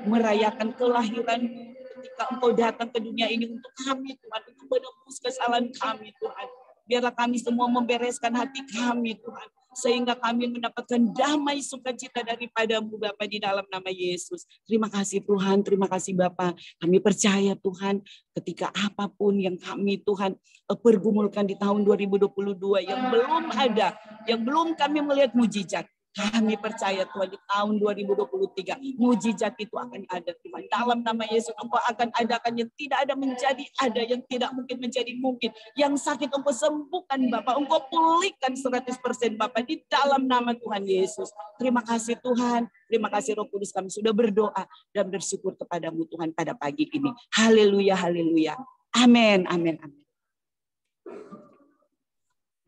D: merayakan kelahiran-Mu ketika Engkau datang ke dunia ini untuk kami Tuhan, untuk menebus kesalahan kami Tuhan. Biarlah kami semua membereskan hati kami Tuhan, sehingga kami mendapatkan damai sukacita daripada-Mu Bapa di dalam nama Yesus. Terima kasih Tuhan, terima kasih Bapa. Kami percaya Tuhan, ketika apapun yang kami Tuhan pergumulkan di tahun 2022 yang belum ada, yang belum kami melihat mujizat, kami percaya Tuhan di tahun 2023 mujizat itu akan ada Tuhan. Dalam nama Yesus Engkau akan adakan yang tidak ada menjadi ada, yang tidak mungkin menjadi mungkin. Yang sakit Engkau sembuhkan Bapak, Engkau pulihkan 100% Bapak di dalam nama Tuhan Yesus. Terima kasih Tuhan, terima kasih Roh Kudus, kami sudah berdoa dan bersyukur kepadamu Tuhan pada pagi ini. Haleluya, haleluya. Amin, amin, amin.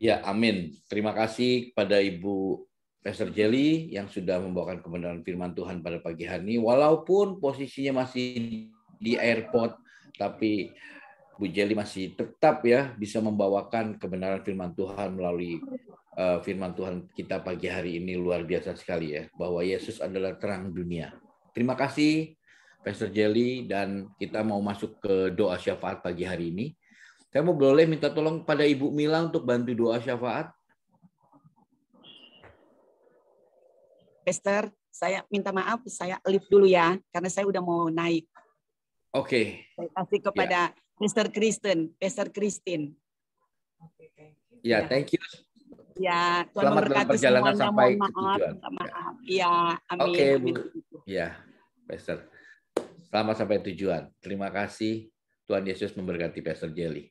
B: Ya, amin. Terima kasih kepada Ibu Pastor Jelly yang sudah membawakan kebenaran firman Tuhan pada pagi hari ini. Walaupun posisinya masih di airport, tapi Bu Jelly masih tetap ya bisa membawakan kebenaran firman Tuhan melalui firman Tuhan kita pagi hari ini. Luar biasa sekali ya, bahwa Yesus adalah terang dunia. Terima kasih Pastor Jelly, dan kita mau masuk ke doa syafaat pagi hari ini. Saya mau boleh minta tolong pada Ibu Mila untuk bantu doa syafaat.
D: Pastor, saya minta maaf, saya lift dulu ya, karena saya udah mau naik.
B: Oke.
D: Saya kasih kepada Pastor Christine.
B: Ya, thank you.
D: Ya, Tuhan
B: selamat dalam perjalanan
D: semuanya,
B: sampai
D: mohon
B: tujuan.
D: Maaf. Ya, amin.
B: Oke, Bu.
D: Amin.
B: Ya, Pastor. Selamat sampai tujuan. Terima kasih. Tuhan Yesus memberkati Pastor Jelly.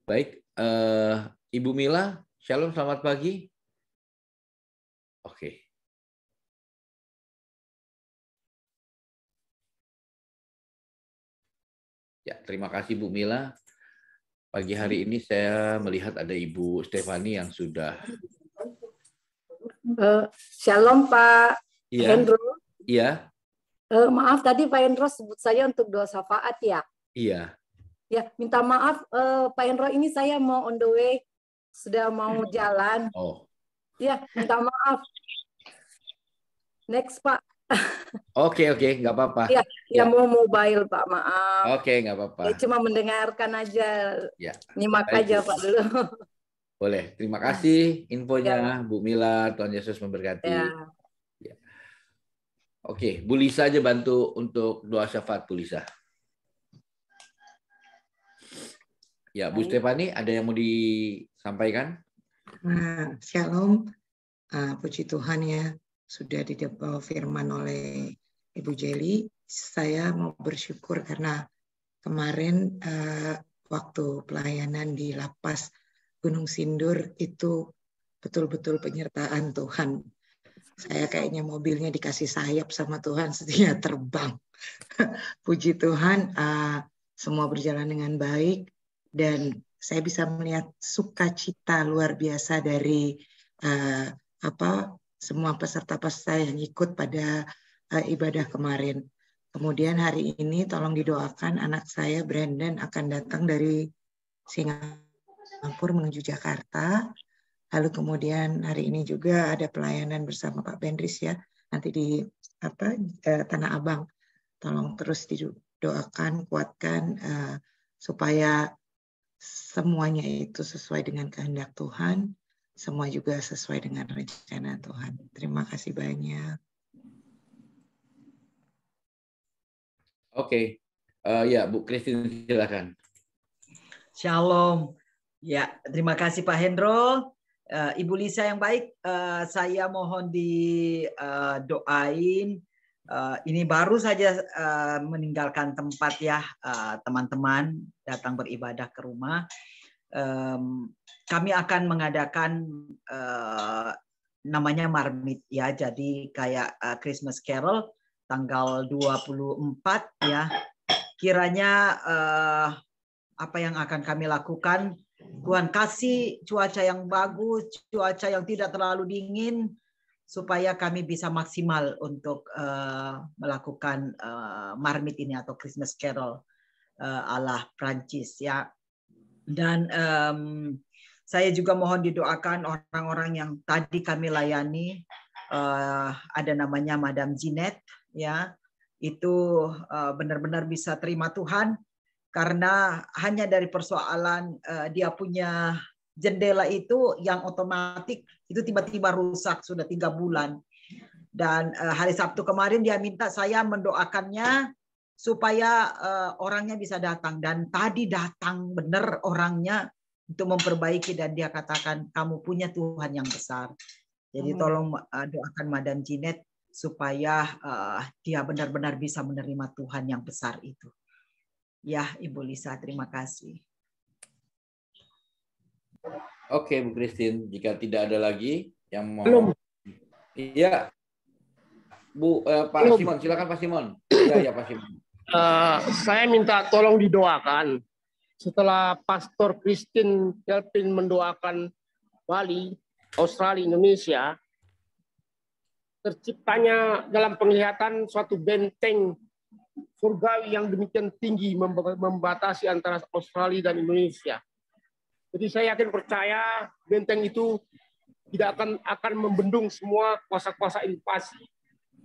B: Baik, Ibu Mila, shalom, selamat pagi. Oke. Ya, terima kasih Bu Mila. Pagi hari ini saya melihat ada Ibu Stefani yang sudah.
E: Shalom Pak Hendro.
B: Iya.
E: Maaf tadi Pak Hendro sebut saya untuk doa syafaat ya.
B: Iya.
E: Ya, minta maaf Pak Hendro, ini saya mau on the way, sudah mau jalan.
B: Oh.
E: Ya, minta maaf. Next, Pak.
B: Oke, nggak apa-apa.
E: Ya,
B: Ya.
E: mau mobile, Pak. Maaf.
B: Oke, nggak apa-apa.
E: Ya, cuma mendengarkan aja.
B: Ya.
E: Nyimak
B: Baik,
E: aja,
B: Bu.
E: Pak, dulu.
B: Boleh. Terima kasih infonya,
E: Ya.
B: Bu Mila. Tuhan Yesus memberkati.
E: Ya.
B: Ya. Oke, Bu Lisa aja bantu untuk doa syafaat, Bu Lisa. Ya, Bu Stefani, ada yang mau disampaikan?
F: Shalom, puji Tuhan ya, sudah dibawa firman oleh Ibu Jelly. Saya mau bersyukur karena kemarin waktu pelayanan di Lapas Gunung Sindur itu betul-betul penyertaan Tuhan. Saya kayaknya mobilnya dikasih sayap sama Tuhan, setiap terbang. Puji Tuhan, semua berjalan dengan baik. Dan saya bisa melihat sukacita luar biasa dari semua peserta-peserta yang ikut pada ibadah kemarin. Kemudian hari ini tolong didoakan anak saya Brandon akan datang dari Singapura menuju Jakarta. Lalu kemudian hari ini juga ada pelayanan bersama Pak Bendris ya, nanti di Tanah Abang. Tolong terus didoakan, kuatkan supaya semuanya itu sesuai dengan kehendak Tuhan, semua juga sesuai dengan rencana Tuhan. Terima kasih banyak.
B: Oke, ya Bu Christine silakan.
G: Shalom. Ya, terima kasih Pak Hendro. Ibu Lisa yang baik, saya mohon didoain. Ini baru saja meninggalkan tempat ya, teman-teman datang beribadah ke rumah. Kami akan mengadakan namanya Marmit ya, jadi kayak Christmas Carol tanggal 24 ya. Kiranya apa yang akan kami lakukan, Tuhan kasih cuaca yang bagus, cuaca yang tidak terlalu dingin, supaya kami bisa maksimal untuk melakukan Marmit ini atau Christmas Carol ala Prancis ya. Dan saya juga mohon didoakan orang-orang yang tadi kami layani, ada namanya Madam Jeanette ya, itu benar-benar bisa terima Tuhan karena hanya dari persoalan dia punya jendela itu yang otomatis itu tiba-tiba rusak sudah 3 bulan. Dan hari Sabtu kemarin dia minta saya mendoakannya supaya orangnya bisa datang. Dan tadi datang benar orangnya untuk memperbaiki dan dia katakan kamu punya Tuhan yang besar. Jadi tolong doakan Madam Jeanette supaya dia benar-benar bisa menerima Tuhan yang besar itu. Ya Ibu Lisa, terima kasih.
B: Oke, Bu Christine, jika tidak ada lagi yang mau. Iya, Bu Pak Simon, silakan Pak Simon. Iya, Pak Simon.
H: Saya minta tolong didoakan setelah Pastor Christine Kelvin mendoakan Bali, Australia, Indonesia, terciptanya dalam penglihatan suatu benteng surgawi yang demikian tinggi membatasi antara Australia dan Indonesia. Jadi saya yakin percaya benteng itu tidak akan membendung semua kuasa-kuasa invasi.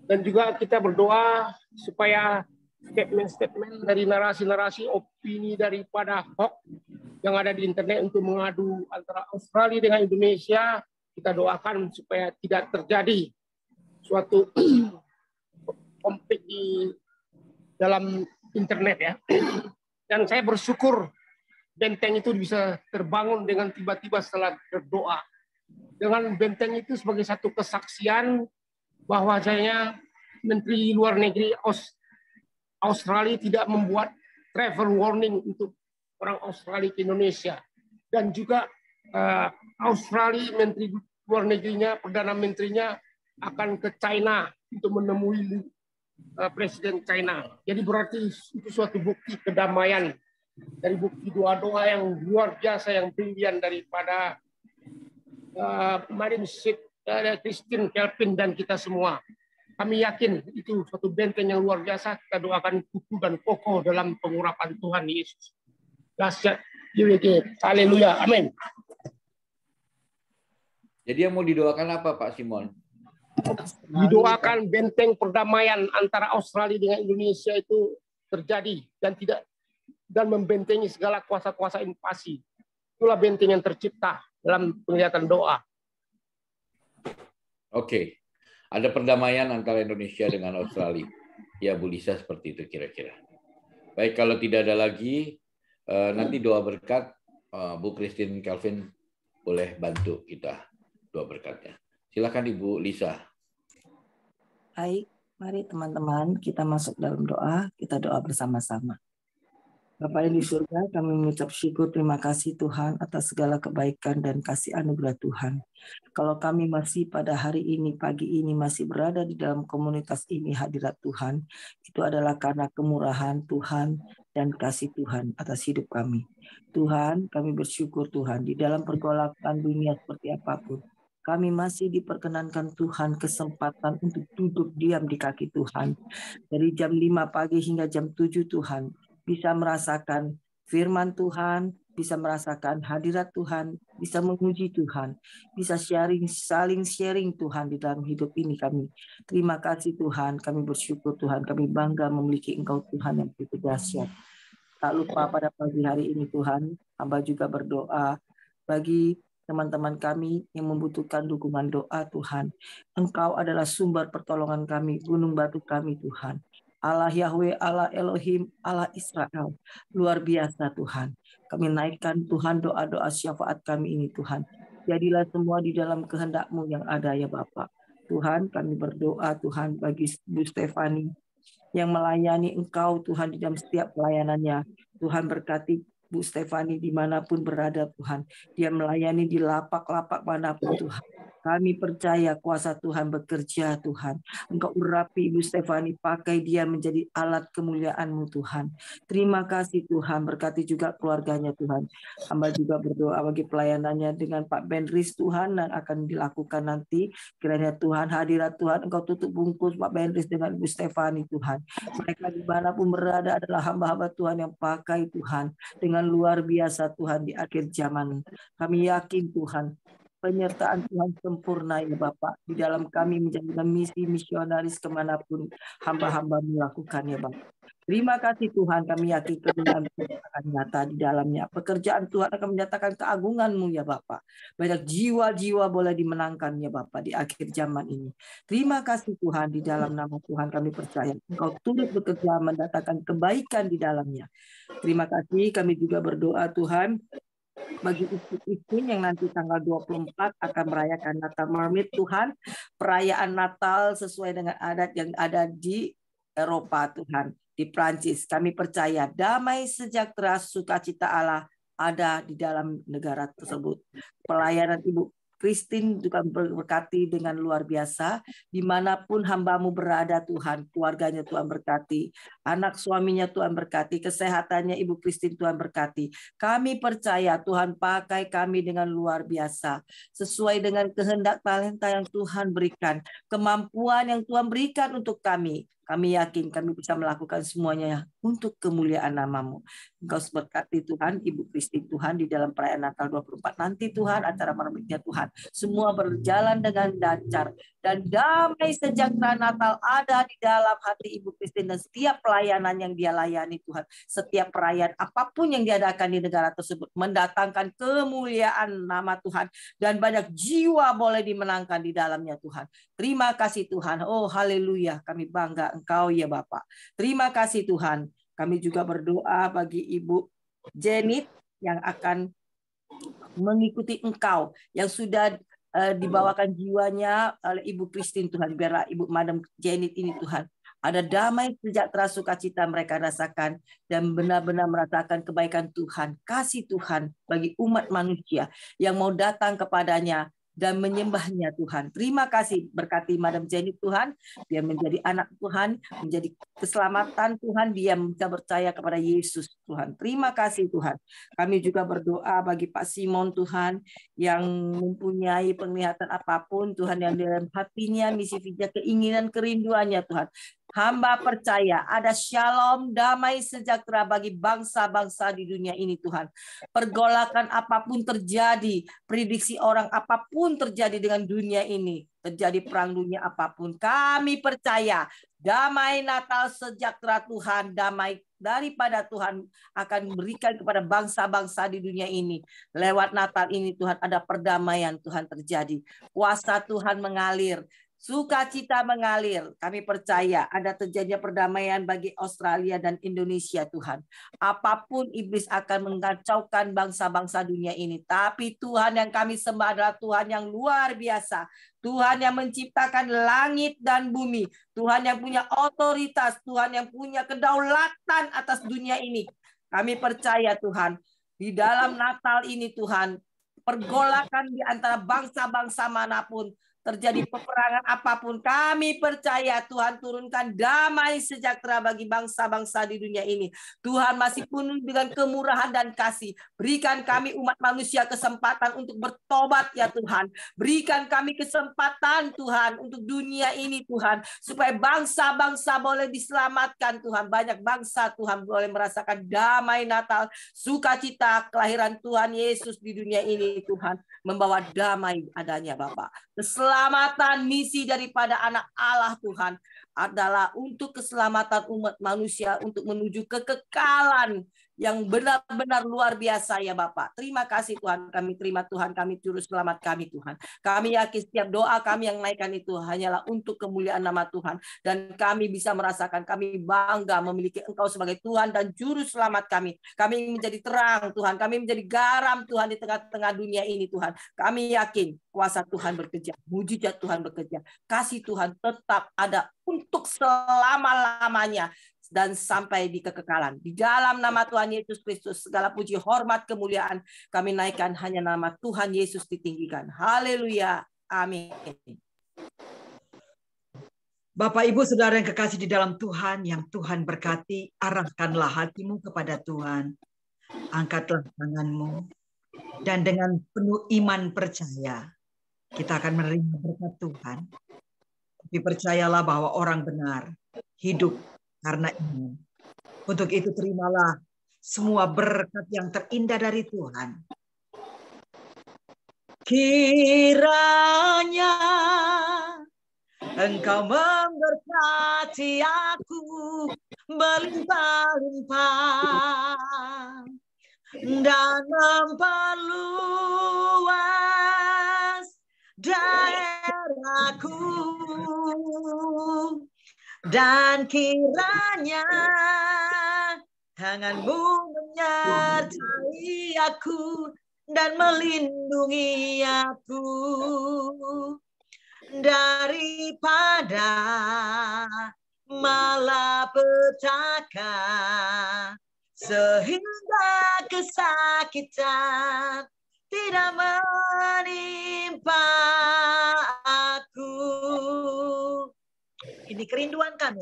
H: Dan juga kita berdoa supaya statement-statement dari narasi-narasi opini daripada hoax yang ada di internet untuk mengadu antara Australia dengan Indonesia, kita doakan supaya tidak terjadi suatu konflik di dalam internet ya. Dan saya bersyukur benteng itu bisa terbangun dengan tiba-tiba setelah berdoa. Dengan benteng itu sebagai satu kesaksian bahwasanya Menteri Luar Negeri Australia tidak membuat travel warning untuk orang Australia ke Indonesia. Dan juga Australia Menteri Luar Negerinya, Perdana Menterinya akan ke China untuk menemui Presiden China. Jadi berarti itu suatu bukti kedamaian, dari bukti doa-doa yang luar biasa yang brilian daripada Madam Christine Kelvin dan kita semua. Kami yakin itu suatu benteng yang luar biasa. Kita doakan kukuh dan kokoh dalam pengurapan Tuhan Yesus. Dahsyat, haleluya, amin.
B: Jadi yang mau didoakan apa Pak Simon?
H: Didoakan benteng perdamaian antara Australia dengan Indonesia itu terjadi dan membentengi segala kuasa-kuasa invasi. Itulah benteng yang tercipta dalam penglihatan doa.
B: Oke. Ada perdamaian antara Indonesia dengan Australia. Ya Bu Lisa seperti itu kira-kira. Baik, kalau tidak ada lagi, nanti doa berkat Bu Christine Calvin boleh bantu kita doa berkatnya. Silakan Ibu Lisa.
I: Baik, mari teman-teman kita masuk dalam doa, kita doa bersama-sama. Bapa yang di surga, kami mengucap syukur terima kasih Tuhan atas segala kebaikan dan kasih anugerah Tuhan. Kalau kami masih pada hari ini, pagi ini masih berada di dalam komunitas ini hadirat Tuhan, itu adalah karena kemurahan Tuhan dan kasih Tuhan atas hidup kami. Tuhan, kami bersyukur Tuhan di dalam pergolakan dunia seperti apapun, kami masih diperkenankan Tuhan kesempatan untuk duduk diam di kaki Tuhan. Dari jam 5 pagi hingga jam 7 Tuhan, bisa merasakan firman Tuhan, bisa merasakan hadirat Tuhan, bisa menguji Tuhan, bisa saling sharing Tuhan di dalam hidup ini kami. Terima kasih Tuhan, kami bersyukur Tuhan, kami bangga memiliki Engkau Tuhan yang begitu dahsyat. Tak lupa pada pagi hari ini Tuhan, hamba juga berdoa bagi teman-teman kami yang membutuhkan dukungan doa Tuhan. Engkau adalah sumber pertolongan kami, gunung batu kami Tuhan. Allah Yahweh, Allah Elohim, Allah Israel. Luar biasa Tuhan. Kami naikkan Tuhan doa-doa syafaat kami ini Tuhan. Jadilah semua di dalam kehendak-Mu yang ada ya Bapa. Tuhan kami berdoa Tuhan bagi Bu Stefani yang melayani Engkau Tuhan di dalam setiap pelayanannya. Tuhan berkati Bu Stefani dimanapun berada Tuhan. Dia melayani di lapak-lapak manapun Tuhan. Kami percaya kuasa Tuhan bekerja Tuhan. Engkau urapi Ibu Stefani, pakai dia menjadi alat kemuliaan-Mu Tuhan. Terima kasih Tuhan, berkati juga keluarganya Tuhan. Hamba juga berdoa bagi pelayanannya dengan Pak Benris Tuhan yang akan dilakukan nanti. Kiranya Tuhan, hadirat Tuhan, Engkau tutup bungkus Pak Benris dengan Ibu Stefani Tuhan. Mereka dimanapun berada adalah hamba-hamba Tuhan yang pakai Tuhan dengan luar biasa Tuhan di akhir zaman. Kami yakin Tuhan, penyertaan Tuhan sempurna ya Bapak di dalam kami menjalankan misi misionaris kemanapun hamba-hamba melakukan ya Bapak. Terima kasih Tuhan, kami yakin kebenaran Tuhan akan nyata di dalamnya. Pekerjaan Tuhan akan menyatakan keagungan-Mu ya Bapak. Banyak jiwa-jiwa boleh dimenangkan ya Bapak di akhir zaman ini. Terima kasih Tuhan, di dalam nama Tuhan kami percaya Engkau turut bekerja mendatangkan kebaikan di dalamnya. Terima kasih, kami juga berdoa Tuhan bagi istri yang nanti tanggal 24 akan merayakan Natal Mermaid Tuhan, perayaan Natal sesuai dengan adat yang ada di Eropa Tuhan, di Prancis. Kami percaya damai sejahtera sukacita Allah ada di dalam negara tersebut. Pelayanan Ibu Christine juga berkati dengan luar biasa. Dimanapun hamba-Mu berada Tuhan, keluarganya Tuhan berkati. Anak suaminya Tuhan berkati. Kesehatannya Ibu Christine Tuhan berkati. Kami percaya Tuhan pakai kami dengan luar biasa. Sesuai dengan kehendak talenta yang Tuhan berikan. Kemampuan yang Tuhan berikan untuk kami. Kami yakin kami bisa melakukan semuanya untuk kemuliaan nama-Mu. Engkau berkati Tuhan, Ibu Christine Tuhan di dalam perayaan Natal 24 nanti Tuhan, acara mermiknya Tuhan. Semua berjalan dengan lancar dan damai sejahtera Natal ada di dalam hati Ibu Christine dan setiap pelayanan yang dia layani Tuhan. Setiap perayaan apapun yang diadakan di negara tersebut mendatangkan kemuliaan nama Tuhan dan banyak jiwa boleh dimenangkan di dalamnya Tuhan. Terima kasih Tuhan. Oh haleluya, kami bangga Engkau ya Bapak. Terima kasih Tuhan. Kami juga berdoa bagi Ibu Janet yang akan mengikuti Engkau, yang sudah dibawakan jiwanya oleh Ibu Christine Tuhan. Biarlah Ibu Madam Janet ini Tuhan, ada damai sejahtera sukacita mereka rasakan dan benar-benar merasakan kebaikan Tuhan, kasih Tuhan bagi umat manusia yang mau datang kepadanya dan menyembahnya Tuhan. Terima kasih, berkati Madam Jenny Tuhan, dia menjadi anak Tuhan, menjadi keselamatan Tuhan, dia bisa percaya kepada Yesus Tuhan. Terima kasih Tuhan. Kami juga berdoa bagi Pak Simon Tuhan, yang mempunyai penglihatan apapun Tuhan, yang dalam hatinya, misi vija, keinginan, kerinduannya Tuhan. Hamba percaya ada shalom, damai sejahtera bagi bangsa-bangsa di dunia ini Tuhan. Pergolakan apapun terjadi, prediksi orang apapun terjadi dengan dunia ini, terjadi perang dunia apapun, kami percaya damai Natal sejahtera Tuhan, damai daripada Tuhan akan berikan kepada bangsa-bangsa di dunia ini. Lewat Natal ini Tuhan ada perdamaian Tuhan terjadi. Kuasa Tuhan mengalir. Sukacita mengalir. Kami percaya ada terjadinya perdamaian bagi Australia dan Indonesia Tuhan. Apapun iblis akan mengacaukan bangsa-bangsa dunia ini. Tapi Tuhan yang kami sembah adalah Tuhan yang luar biasa. Tuhan yang menciptakan langit dan bumi. Tuhan yang punya otoritas. Tuhan yang punya kedaulatan atas dunia ini. Kami percaya Tuhan. Di dalam Natal ini Tuhan. Pergolakan di antara bangsa-bangsa manapun. Terjadi peperangan apapun, kami percaya Tuhan turunkan damai sejahtera bagi bangsa-bangsa di dunia ini. Tuhan masih penuh dengan kemurahan dan kasih. Berikan kami umat manusia kesempatan untuk bertobat ya Tuhan. Berikan kami kesempatan Tuhan untuk dunia ini Tuhan. Supaya bangsa-bangsa boleh diselamatkan Tuhan. Banyak bangsa Tuhan boleh merasakan damai Natal, sukacita kelahiran Tuhan Yesus di dunia ini Tuhan. Membawa damai adanya Bapa. Keselamatan misi daripada anak Allah Tuhan adalah untuk keselamatan umat manusia untuk menuju kekekalan yang benar-benar luar biasa ya Bapak. Terima kasih Tuhan, kami terima Tuhan, kami juru selamat kami Tuhan. Kami yakin setiap doa kami yang naikkan itu hanyalah untuk kemuliaan nama Tuhan. Dan kami bisa merasakan, kami bangga memiliki Engkau sebagai Tuhan dan juru selamat kami. Kami menjadi terang Tuhan, kami menjadi garam Tuhan di tengah-tengah dunia ini Tuhan. Kami yakin kuasa Tuhan bekerja, mujizat Tuhan bekerja. Kasih Tuhan tetap ada untuk selama-lamanya. Dan sampai di kekekalan. Di dalam nama Tuhan Yesus Kristus, segala puji, hormat, kemuliaan kami naikkan hanya nama Tuhan Yesus ditinggikan. Haleluya. Amin.
G: Bapak, Ibu, Saudara yang kekasih di dalam Tuhan, yang Tuhan berkati, arahkanlah hatimu kepada Tuhan. Angkatlah tanganmu. Dan dengan penuh iman percaya, kita akan menerima berkat Tuhan. Tapi percayalah bahwa orang benar hidup karena iman. Untuk itu terimalah semua berkat yang terindah dari Tuhan. Kiranya Engkau memberkati aku berlimpah-limpah dan memperluas daerahku. Dan kiranya tanganmu menyertai aku dan melindungi aku daripada malapetaka sehingga kesakitan tidak menimpa aku. Ini kerinduan kami.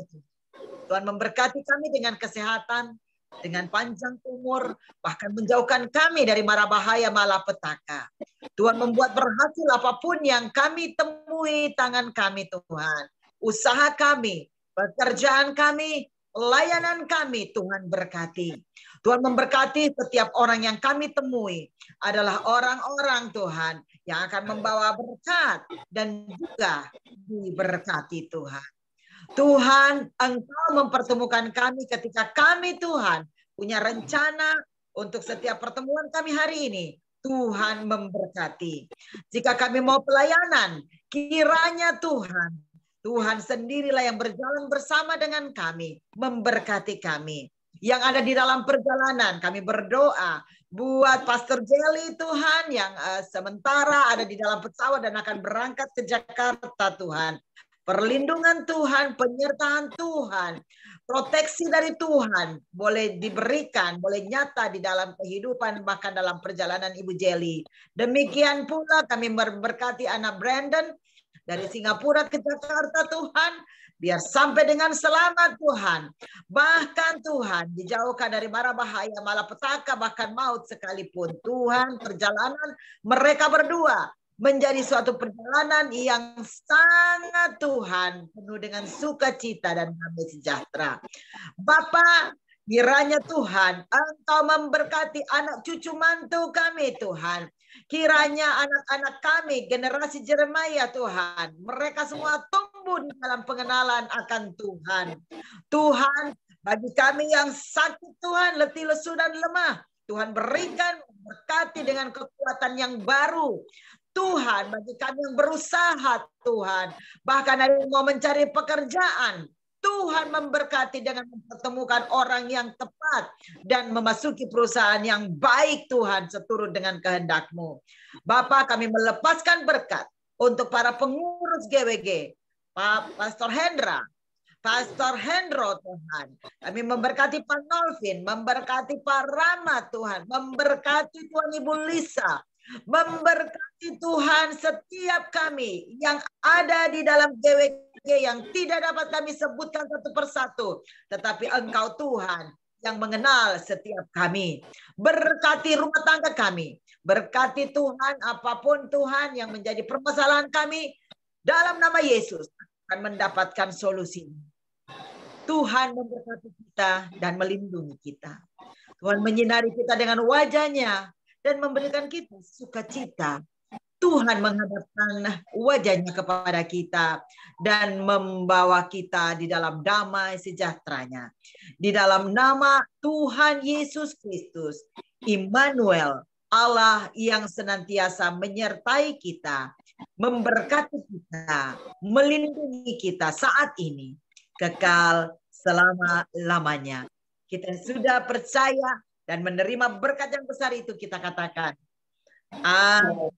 G: Tuhan memberkati kami dengan kesehatan, dengan panjang umur, bahkan menjauhkan kami dari mara bahaya malapetaka. Tuhan membuat berhasil apapun yang kami temui tangan kami Tuhan. Usaha kami, pekerjaan kami, layanan kami Tuhan berkati. Tuhan memberkati setiap orang yang kami temui adalah orang-orang Tuhan yang akan membawa berkat dan juga diberkati Tuhan. Tuhan, Engkau mempertemukan kami ketika kami Tuhan punya rencana untuk setiap pertemuan kami hari ini. Tuhan memberkati. Jika kami mau pelayanan, kiranya Tuhan sendirilah yang berjalan bersama dengan kami, memberkati kami. Yang ada di dalam perjalanan, kami berdoa buat Pastor Jelly Tuhan yang sementara ada di dalam pesawat dan akan berangkat ke Jakarta Tuhan. Perlindungan Tuhan, penyertaan Tuhan, proteksi dari Tuhan boleh diberikan, boleh nyata di dalam kehidupan bahkan dalam perjalanan Ibu Jelly. Demikian pula kami memberkati anak Brandon dari Singapura ke Jakarta Tuhan, biar sampai dengan selamat Tuhan. Bahkan Tuhan dijauhkan dari mara bahaya, malapetaka, bahkan maut sekalipun. Tuhan perjalanan mereka berdua menjadi suatu perjalanan yang sangat Tuhan, penuh dengan sukacita dan damai sejahtera. Bapa, kiranya Tuhan, Engkau memberkati anak cucu mantu kami Tuhan. Kiranya anak-anak kami, generasi Jeremia Tuhan, mereka semua tumbuh di dalam pengenalan akan Tuhan. Tuhan, bagi kami yang sakit Tuhan, letih, lesu, dan lemah, Tuhan berikan, berkati dengan kekuatan yang baru. Tuhan, bagi kami yang berusaha Tuhan, bahkan ada yang mau mencari pekerjaan, Tuhan memberkati dengan mempertemukan orang yang tepat dan memasuki perusahaan yang baik Tuhan seturut dengan kehendak-Mu. Bapa, kami melepaskan berkat untuk para pengurus GWG, Pak Pastor Hendra, Pastor Hendro Tuhan. Kami memberkati Pak Nolvin, memberkati Pak Rama Tuhan, memberkati Tuhan Ibu Lisa, memberkati Tuhan setiap kami yang ada di dalam GWG yang tidak dapat kami sebutkan satu persatu. Tetapi Engkau Tuhan yang mengenal setiap kami. Berkati rumah tangga kami. Berkati Tuhan apapun Tuhan yang menjadi permasalahan kami. Dalam nama Yesus akan mendapatkan solusi. Tuhan memberkati kita dan melindungi kita. Tuhan menyinari kita dengan wajahnya dan memberikan kita sukacita. Tuhan menghadapkan wajahnya kepada kita dan membawa kita di dalam damai sejahteranya. Di dalam nama Tuhan Yesus Kristus, Immanuel, Allah yang senantiasa menyertai kita, memberkati kita, melindungi kita saat ini, kekal selama-lamanya. Kita sudah percaya dan menerima berkat yang besar itu, kita katakan, amin.